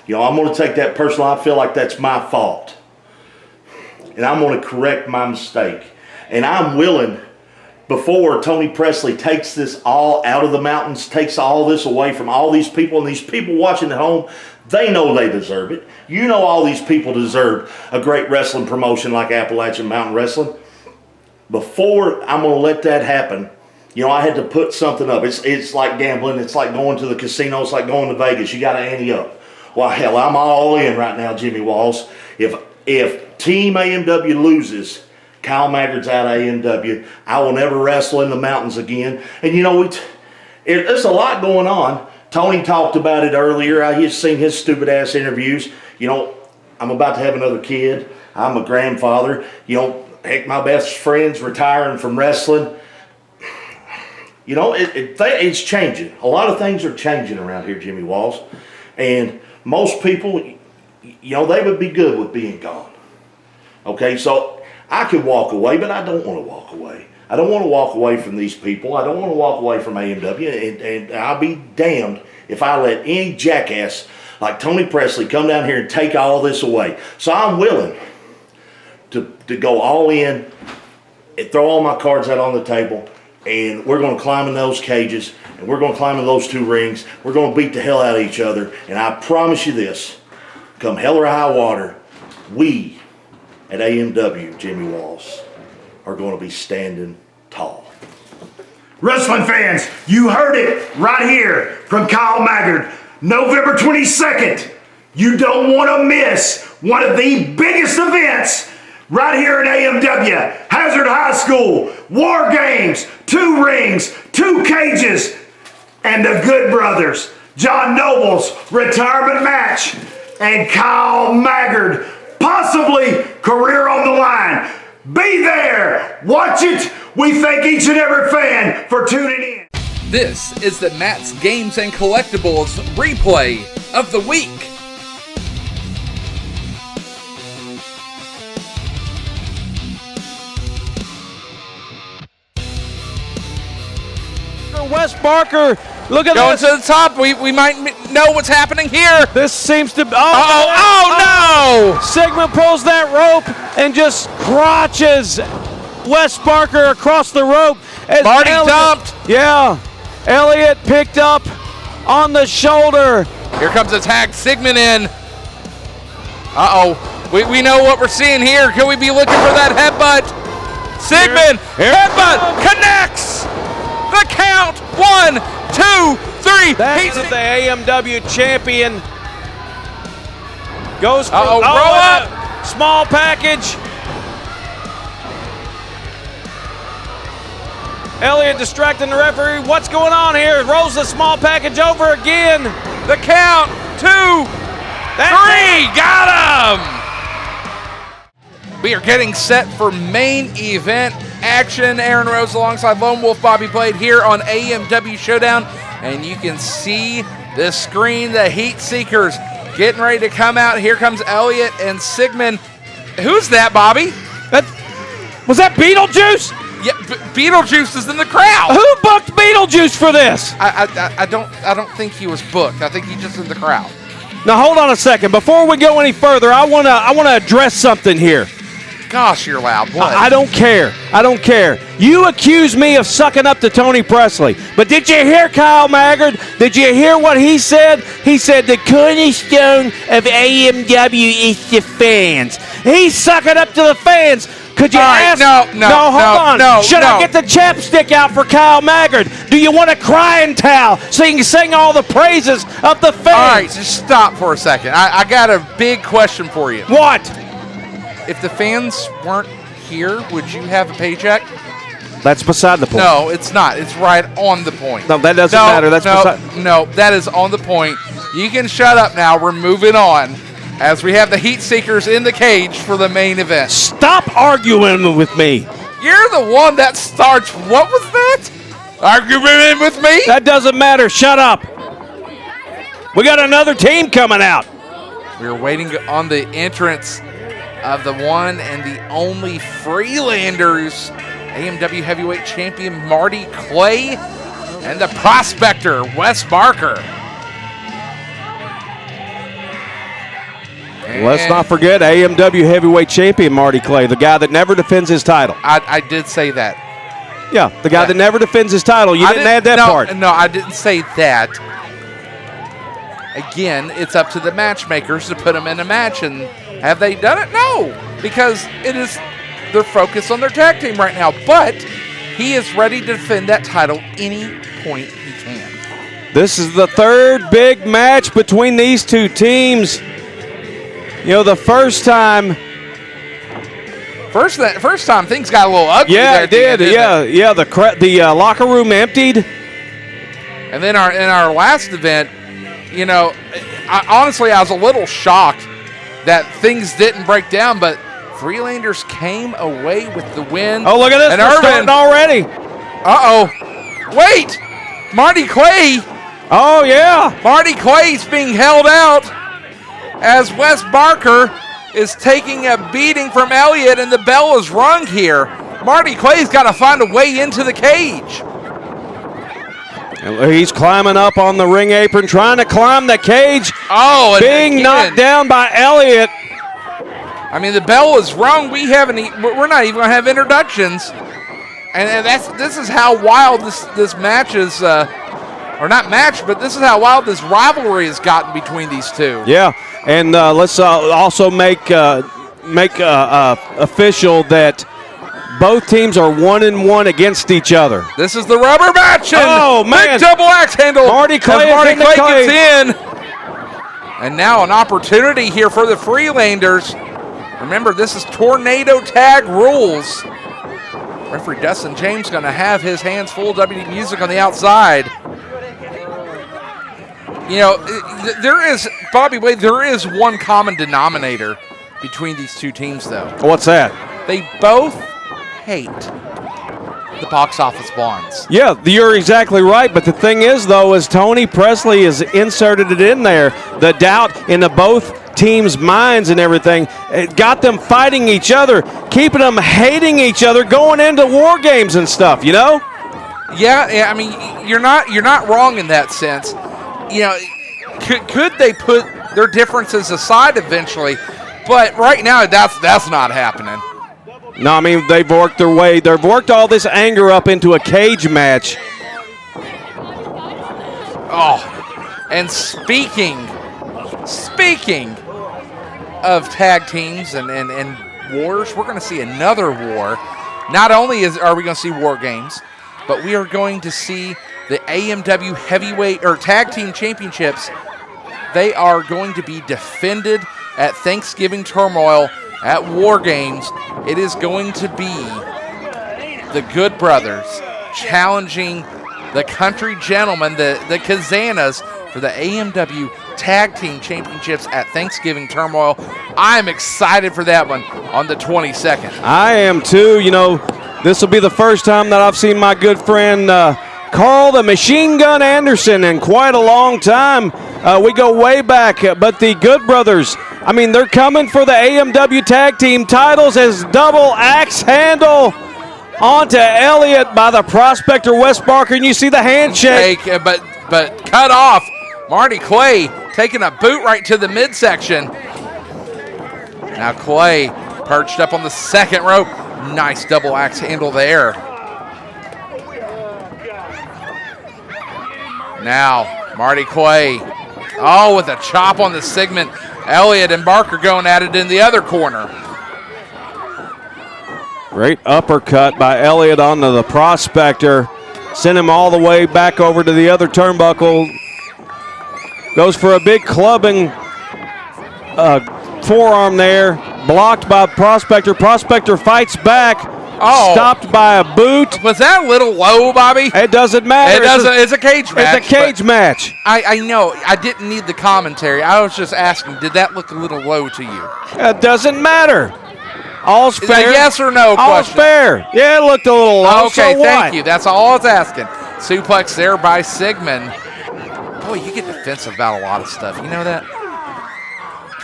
you know, I'm going to take that personal. I feel like that's my fault. And I'm going to correct my mistake. And I'm willing, before Tony Presley takes this all out of the mountains, takes all this away from all these people, and these people watching at home, they know they deserve it. You know all these people deserve a great wrestling promotion like Appalachian Mountain Wrestling. Before I'm going to let that happen, you know, I had to put something up. It's like gambling. It's like going to the casino. It's like going to Vegas. You got to ante up. Well, hell, I'm all in right now, Jimmy Walls. If Team AMW loses, Kyle Maggard's out of AMW. I will never wrestle in the mountains again. And you know, there's a lot going on. Tony talked about it earlier. I just seen his stupid ass interviews. You know, I'm about to have another kid. I'm a grandfather. You know, heck, my best friend's retiring from wrestling. You know, it's changing. A lot of things are changing around here, Jimmy Walls. And most people, you know, they would be good with being gone. Okay, so I could walk away, but I don't want to walk away. I don't want to walk away from these people. I don't want to walk away from AMW, and I'll be damned if I let any jackass like Tony Presley come down here and take all this away. So I'm willing to go all in and throw all my cards out on the table, and we're going to climb in those cages, and we're going to climb in those two rings. We're going to beat the hell out of each other, and I promise you this, come hell or high water, we at AMW, Jimmy Walls, are going to be standing tall. Wrestling fans, you heard it right here from Kyle Maggard. November 22nd. You don't want to miss one of the biggest events right here at AMW. Hazard High School, War Games, 2 rings, 2 cages, and the Good Brothers, John Noble's retirement match, and Kyle Maggard, possibly career on the line. Be there. Watch it. We thank each and every fan for tuning in. This is the Matt's Games and Collectibles replay of the week. Wes Barker, look at Going this. to the top. We might know what's happening here. This seems to... Oh, no! Sigmund pulls that rope and just crotches Wes Barker across the rope. As Marty dumped. Yeah. Elliott picked up on the shoulder. Here comes a tag. Sigmund in. Uh-oh. We know what we're seeing here. Could we be looking for that headbutt? Sigmund, headbutt, connects. The count, 1, 2, 3. That's the AMW champion. Goes for roll up. Small package. Elliott distracting the referee. What's going on here? Rolls the small package over again. The count, 2, 3. Got him. We are getting set for main event action. Aaron Rose alongside Lone Wolf Bobby Blade here on AMW Showdown. And you can see the screen, the Heatseekers getting ready to come out. Here comes Elliott and Sigmund. Who's that, Bobby? Was that Beetlejuice? Yeah, Beetlejuice is in the crowd. Who booked Beetlejuice for this? I don't think he was booked. I think he's just in the crowd. Now hold on a second. Before we go any further, I wanna address something here. Gosh, you're loud. What? I don't care. I don't care. You accuse me of sucking up to Tony Presley. But did you hear Kyle Maggard? Did you hear what he said? He said the cornerstone of AMW is the fans. He's sucking up to the fans. Could you ask? Hold on. Should I get the chapstick out for Kyle Maggard? Do you want a crying towel so you can sing all the praises of the fans? All right, just stop for a second. I got a big question for you. What? If the fans weren't here, would you have a paycheck? That's beside the point. No, it's not. It's right on the point. No, that doesn't matter. No, that is on the point. You can shut up now. We're moving on as we have the Heatseekers in the cage for the main event. Stop arguing with me. You're the one that starts. What was that? Arguing with me? That doesn't matter. Shut up. We got another team coming out. We're waiting on the entrance of the one and the only Freelanders, AMW Heavyweight Champion Marty Clay and the prospector Wes Barker. Let's not forget AMW Heavyweight Champion Marty Clay, the guy that never defends his title. I did say that. Yeah, the guy that never defends his title. You didn't add that part. No, I didn't say that. Again, it's up to the matchmakers to put him in a match, and have they done it? No, because it is their focus on their tag team right now. But he is ready to defend that title any point he can. This is the third big match between these two teams. You know, the first time things got a little ugly. Yeah, it did. The locker room emptied. And then in our last event, you know, I was a little shocked that things didn't break down, but Freelanders came away with the win. Oh, look at this. And They're starting already. Wait. Marty Clay. Oh, yeah. Marty Clay's being held out as Wes Barker is taking a beating from Elliott, and the bell is rung here. Marty Clay's got to find a way into the cage. He's climbing up on the ring apron, trying to climb the cage. Oh, being knocked down by Elliott. I mean, the bell is rung. We're not even going to have introductions, and this is how wild this match is. Or not match, but this is how wild this rivalry has gotten between these two. Yeah, and let's also make official that both teams are 1-1 against each other. This is the rubber match. Oh, man. Big double axe handle. Marty Clay gets in. And now an opportunity here for the Freelanders. Remember, this is tornado tag rules. Referee Dustin James going to have his hands full. WD Music on the outside. You know, there is one common denominator between these two teams, though. What's that? They both hate the box office bonds. Yeah, you're exactly right. But the thing is, though, is Tony Presley has inserted it in there. The doubt into both teams' minds and everything. It got them fighting each other, keeping them hating each other, going into war games and stuff, you know? Yeah, I mean, you're not wrong in that sense. You know, could they put their differences aside eventually? But right now, that's not happening. No, I mean, they've worked their way. They've worked all this anger up into a cage match. Oh, and speaking of tag teams and wars, we're going to see another war. Not only are we going to see war games, but we are going to see the AMW Heavyweight or Tag Team Championships. They are going to be defended at Thanksgiving Turmoil at War Games. It is going to be the Good Brothers challenging the Country Gentlemen, the Kazanas, for the AMW Tag Team Championships at Thanksgiving Turmoil. I'm excited for that one on the 22nd. I am too. You know, this will be the first time that I've seen my good friend Carl the Machine Gun Anderson in quite a long time. We go way back, but the Good Brothers, I mean, they're coming for the AMW Tag Team titles as double axe handle onto Elliott by the prospector Wes Barker, and you see the handshake. But cut off. Marty Clay taking a boot right to the midsection. Now Clay perched up on the second rope. Nice double axe handle there. Now Marty Clay, with a chop on the segment. Elliott and Barker going at it in the other corner. Great uppercut by Elliott onto the Prospector. Sent him all the way back over to the other turnbuckle. Goes for a big clubbing forearm there. Blocked by Prospector. Prospector fights back. Oh. Stopped by a boot. Was that a little low, Bobby? It doesn't matter. It's a cage match. It's a cage match. I know. I didn't need the commentary. I was just asking, did that look a little low to you? It doesn't matter. All's Is fair. a yes or no All's question? fair. Yeah, it looked a little low. Okay, so what? thank you. That's all I was asking. Suplex there by Sigmund. Boy, you get defensive about a lot of stuff. You know that?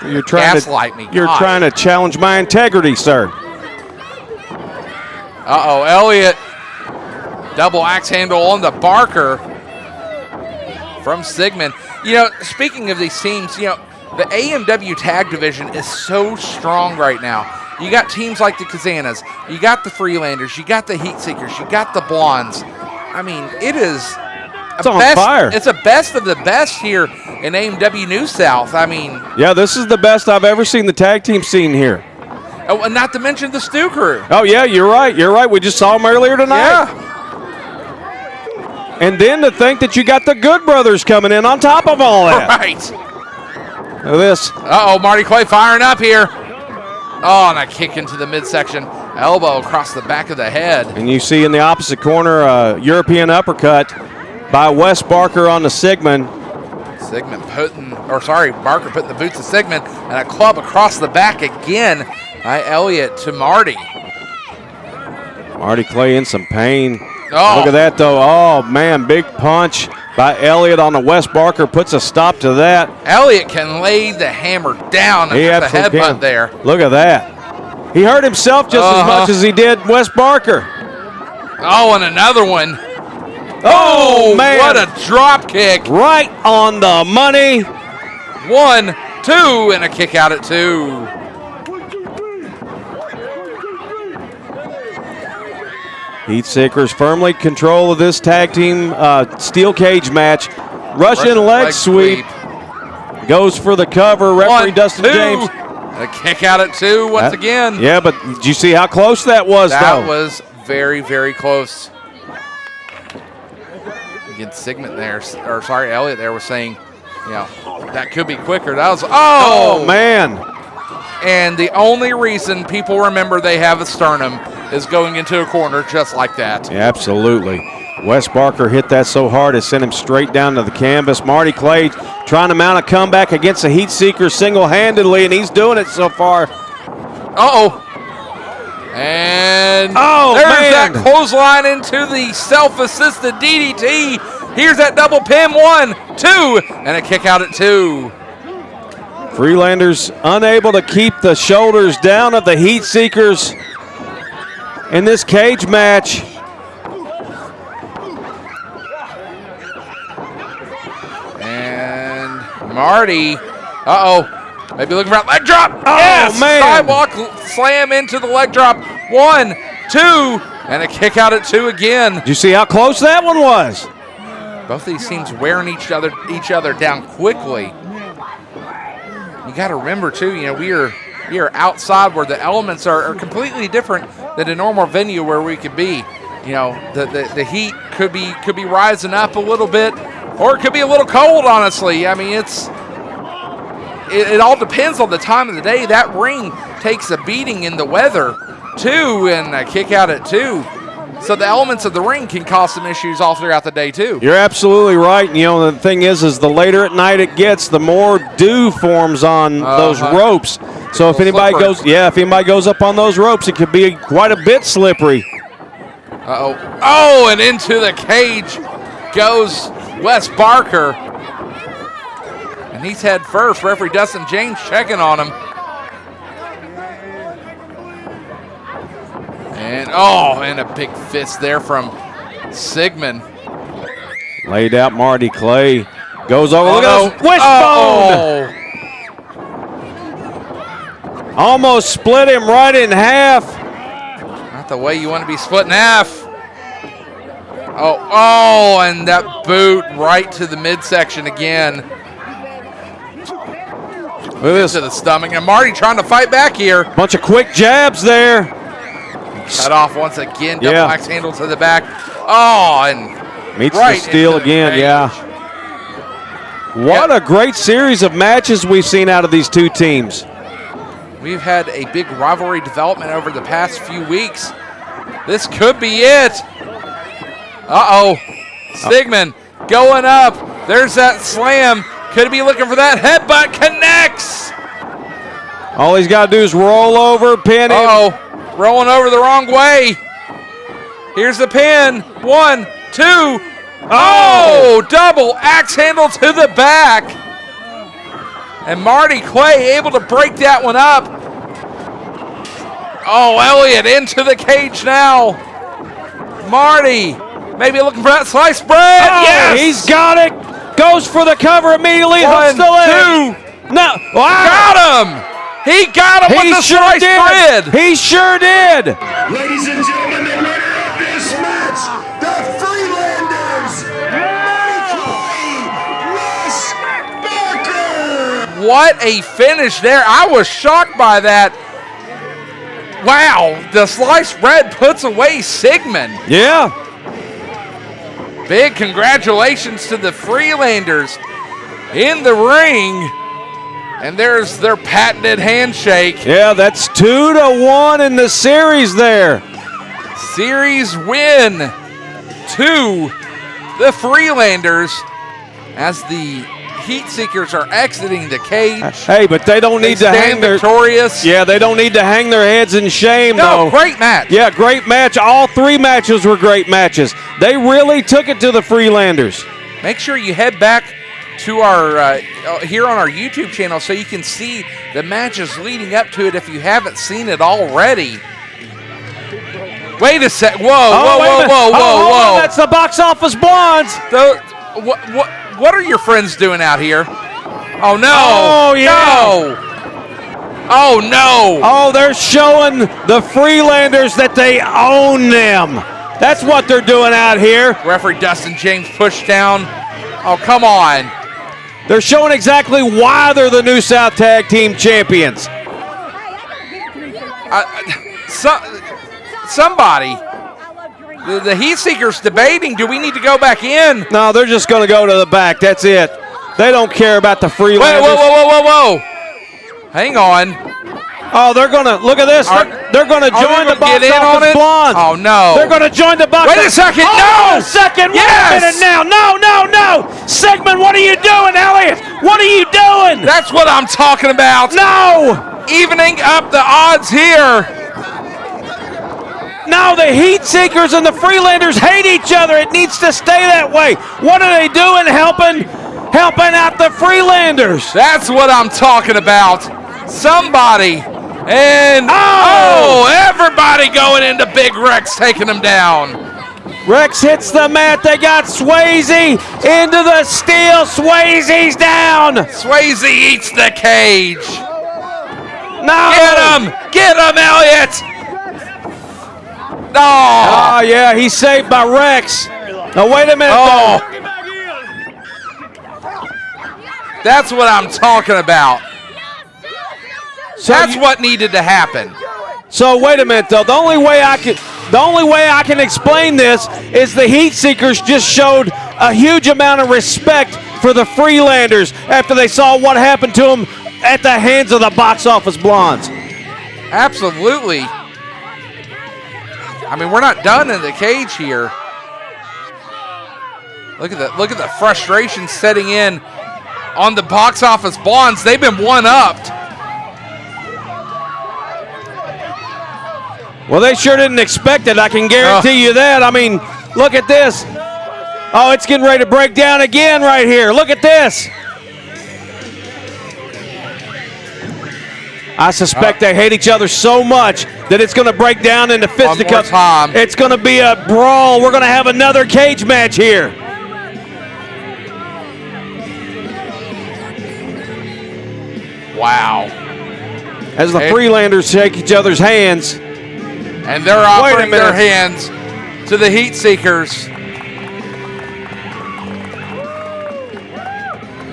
You're trying Gaslight me. You're God. trying to challenge my integrity, sir. Uh-oh, Elliott. Double axe handle on the Barker from Sigmund. You know, speaking of these teams, you know, the AMW tag division is so strong right now. You got teams like the Kazanas, you got the Freelanders, you got the Heatseekers, you got the Blondes. I mean, it's on fire. It's a best of the best here in AMW New South. I mean, Yeah, this is the best I've ever seen the tag team scene here. oh, and not to mention the Stu Crew. Oh, yeah, you're right. You're right. We just saw them earlier tonight. Yeah. And then to think that you got the Good Brothers coming in on top of all that. Right. Look at this. Uh-oh, Marty Clay firing up here. Oh, and a kick into the midsection. Elbow across the back of the head. And you see in the opposite corner a European uppercut by Wes Barker on the Sigmund. Barker putting the boots of Sigmund, and a club across the back again by Elliott to Marty. Marty Clay in some pain. Oh. Look at that, though. Oh, man, big punch by Elliott on the Wes Barker. Puts a stop to that. Elliott can lay the hammer down He and just a absolutely headbutt can. there. Look at that. He hurt himself just as much as he did Wes Barker. Oh, and another one. Oh, man. What a drop kick. Right on the money. 1, 2, and a kick out at 2. Heatseekers firmly control of this tag team steel cage match. Russian leg sweep. Goes for the cover. Referee 1, Dustin 2. James. A kick out at 2 once again. Yeah, but did you see how close that was, That though? was very, very close. Again, Sigmund there, Elliott there was saying, you know, that could be quicker. That was, Oh, man. And the only reason people remember they have a sternum is going into a corner just like that. Yeah, absolutely. Wes Barker hit that so hard it sent him straight down to the canvas. Marty Clay trying to mount a comeback against the Heatseekers single-handedly, and he's doing it so far. Uh-oh. And there's that clothesline into the self-assisted DDT. Here's that double pin. 1, 2, and a kick out at 2. Freelanders unable to keep the shoulders down of the Heatseekers in this cage match. And Marty, maybe looking for a leg drop. Oh, yes! man. Sidewalk slam into the leg drop. 1, 2, and a kick out at 2 again. Did you see how close that one was? Both these teams wearing each other down quickly. You got to remember too, you know, we are outside where the elements are completely different than a normal venue where we could be. You know, the heat could be rising up a little bit, or it could be a little cold. Honestly, I mean, it all depends on the time of the day. That ring takes a beating in the weather too, and a kick out at 2. So the elements of the ring can cause some issues all throughout the day too. You're absolutely right. You know, the thing is the later at night it gets, the more dew forms on those ropes. So if anybody goes up on those ropes, it could be quite a bit slippery. Oh, and into the cage goes Wes Barker. And he's head first. Referee Dustin James checking on him. And a big fist there from Sigmund. Laid out Marty Clay. Goes over. Look at this wishbone. Almost split him right in half. Not the way you want to be split in half. And that boot right to the midsection again. Look at this. To the stomach. And Marty trying to fight back here. Bunch of quick jabs there. Cut off once again. Double Yeah. axe handle to the back. Oh, and Meets right the steel into the again, cage. yeah. What a great series of matches we've seen out of these two teams. We've had a big rivalry development over the past few weeks. This could be it. Uh-oh. Stigman going up. There's that slam. Could be looking for that headbutt. Connects. All he's got to do is roll over, pin him. Uh-oh. Rolling over the wrong way. Here's the pin. 1, 2. Oh, double axe handle to the back. And Marty Clay able to break that one up. Oh, Elliott into the cage now. Marty maybe looking for that sliced bread. Oh, yes. he's got it. Goes for the cover immediately. 1, Hooks the leg. 2. No. Wow. Got him. He got him with the sliced bread. He sure did. Ladies and gentlemen, the winner of this match, the Freelanders, Marty What a finish there. I was shocked by that. Wow, the sliced bread puts away Sigmund. Yeah. Big congratulations to the Freelanders in the ring. And there's their patented handshake. Yeah, that's 2-1 in the series there. Series win to the Freelanders as the Heatseekers are exiting the cage. Hey, but they don't need to hang their victorious. Yeah, they don't need to hang their heads in shame, No, though. great match. Yeah, great match. All three matches were great matches. They really took it to the Freelanders. Make sure you head back to our here on our YouTube channel so you can see the matches leading up to it if you haven't seen it already. Wait a sec. Whoa, whoa. That's the box office blondes. What are your friends doing out here? Oh, no. Oh, yeah. No. Oh, no. Oh, they're showing the Freelanders that they own them. That's what they're doing out here. Referee Dustin James pushed down. Oh, come on. They're showing exactly why they're the new South Tag Team Champions. Somebody. The Heatseekers debating, do we need to go back in? No, they're just going to go to the back. That's it. They don't care about the Freelanders. Whoa. Hang on. Oh, they're going to, look at this. They're going to join the box office blondes. Oh, no. They're going to join the box Wait a second. Oh, No. a second. Yes. Wait a minute now. No. Sigmund, what are you doing, Elliott? What are you doing? That's what I'm talking about. No. Evening up the odds here. No, the Heatseekers and the Freelanders hate each other. It needs to stay that way. What are they doing helping out the Freelanders? That's what I'm talking about. Somebody. And, everybody going into Big Rex, taking them down. Rex hits the mat. They got Swayze into the steel. Swayze's down. Swayze eats the cage. No. Get him, Elliott. Oh, yeah, he's saved by Rex. Now, wait a minute. Oh. That's what I'm talking about. So That's what needed to happen. So wait a minute though. The only way I can explain this is the Heatseekers just showed a huge amount of respect for the Freelanders after they saw what happened to them at the hands of the box office blondes. Absolutely. I mean, we're not done in the cage here. Look at the frustration setting in on the box office blondes. They've been one-upped. Well, they sure didn't expect it. I can guarantee you that. I mean, look at this. Oh, it's getting ready to break down again right here. Look at this. I suspect they hate each other so much that it's going to break down into fisticuffs. It's going to be a brawl. We're going to have another cage match here. Wow. As the Freelanders shake each other's hands. And they're offering their hands to the Heatseekers.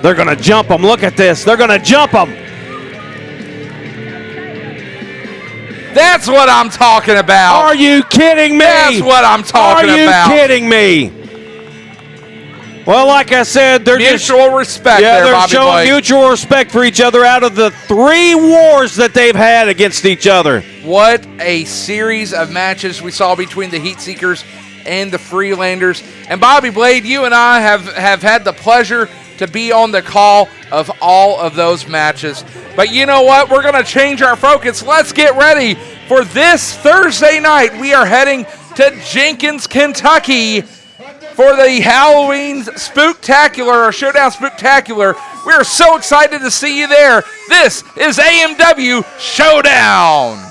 They're going to jump them. Look at this. They're going to jump them. That's what I'm talking about. Are you kidding me? That's what I'm talking about. Are you kidding me? Well, like I said, they're mutual respect. Yeah, there, they're Bobby showing Blade. mutual respect for each other out of the 3 wars that they've had against each other. What a series of matches we saw between the Heatseekers and the Freelanders. And Bobby Blade, you and I have had the pleasure to be on the call of all of those matches. But you know what? We're going to change our focus. Let's get ready for this Thursday night. We are heading to Jenkins, Kentucky for the Halloween Spooktacular, or Showdown Spooktacular. We are so excited to see you there. This is AMW Showdown.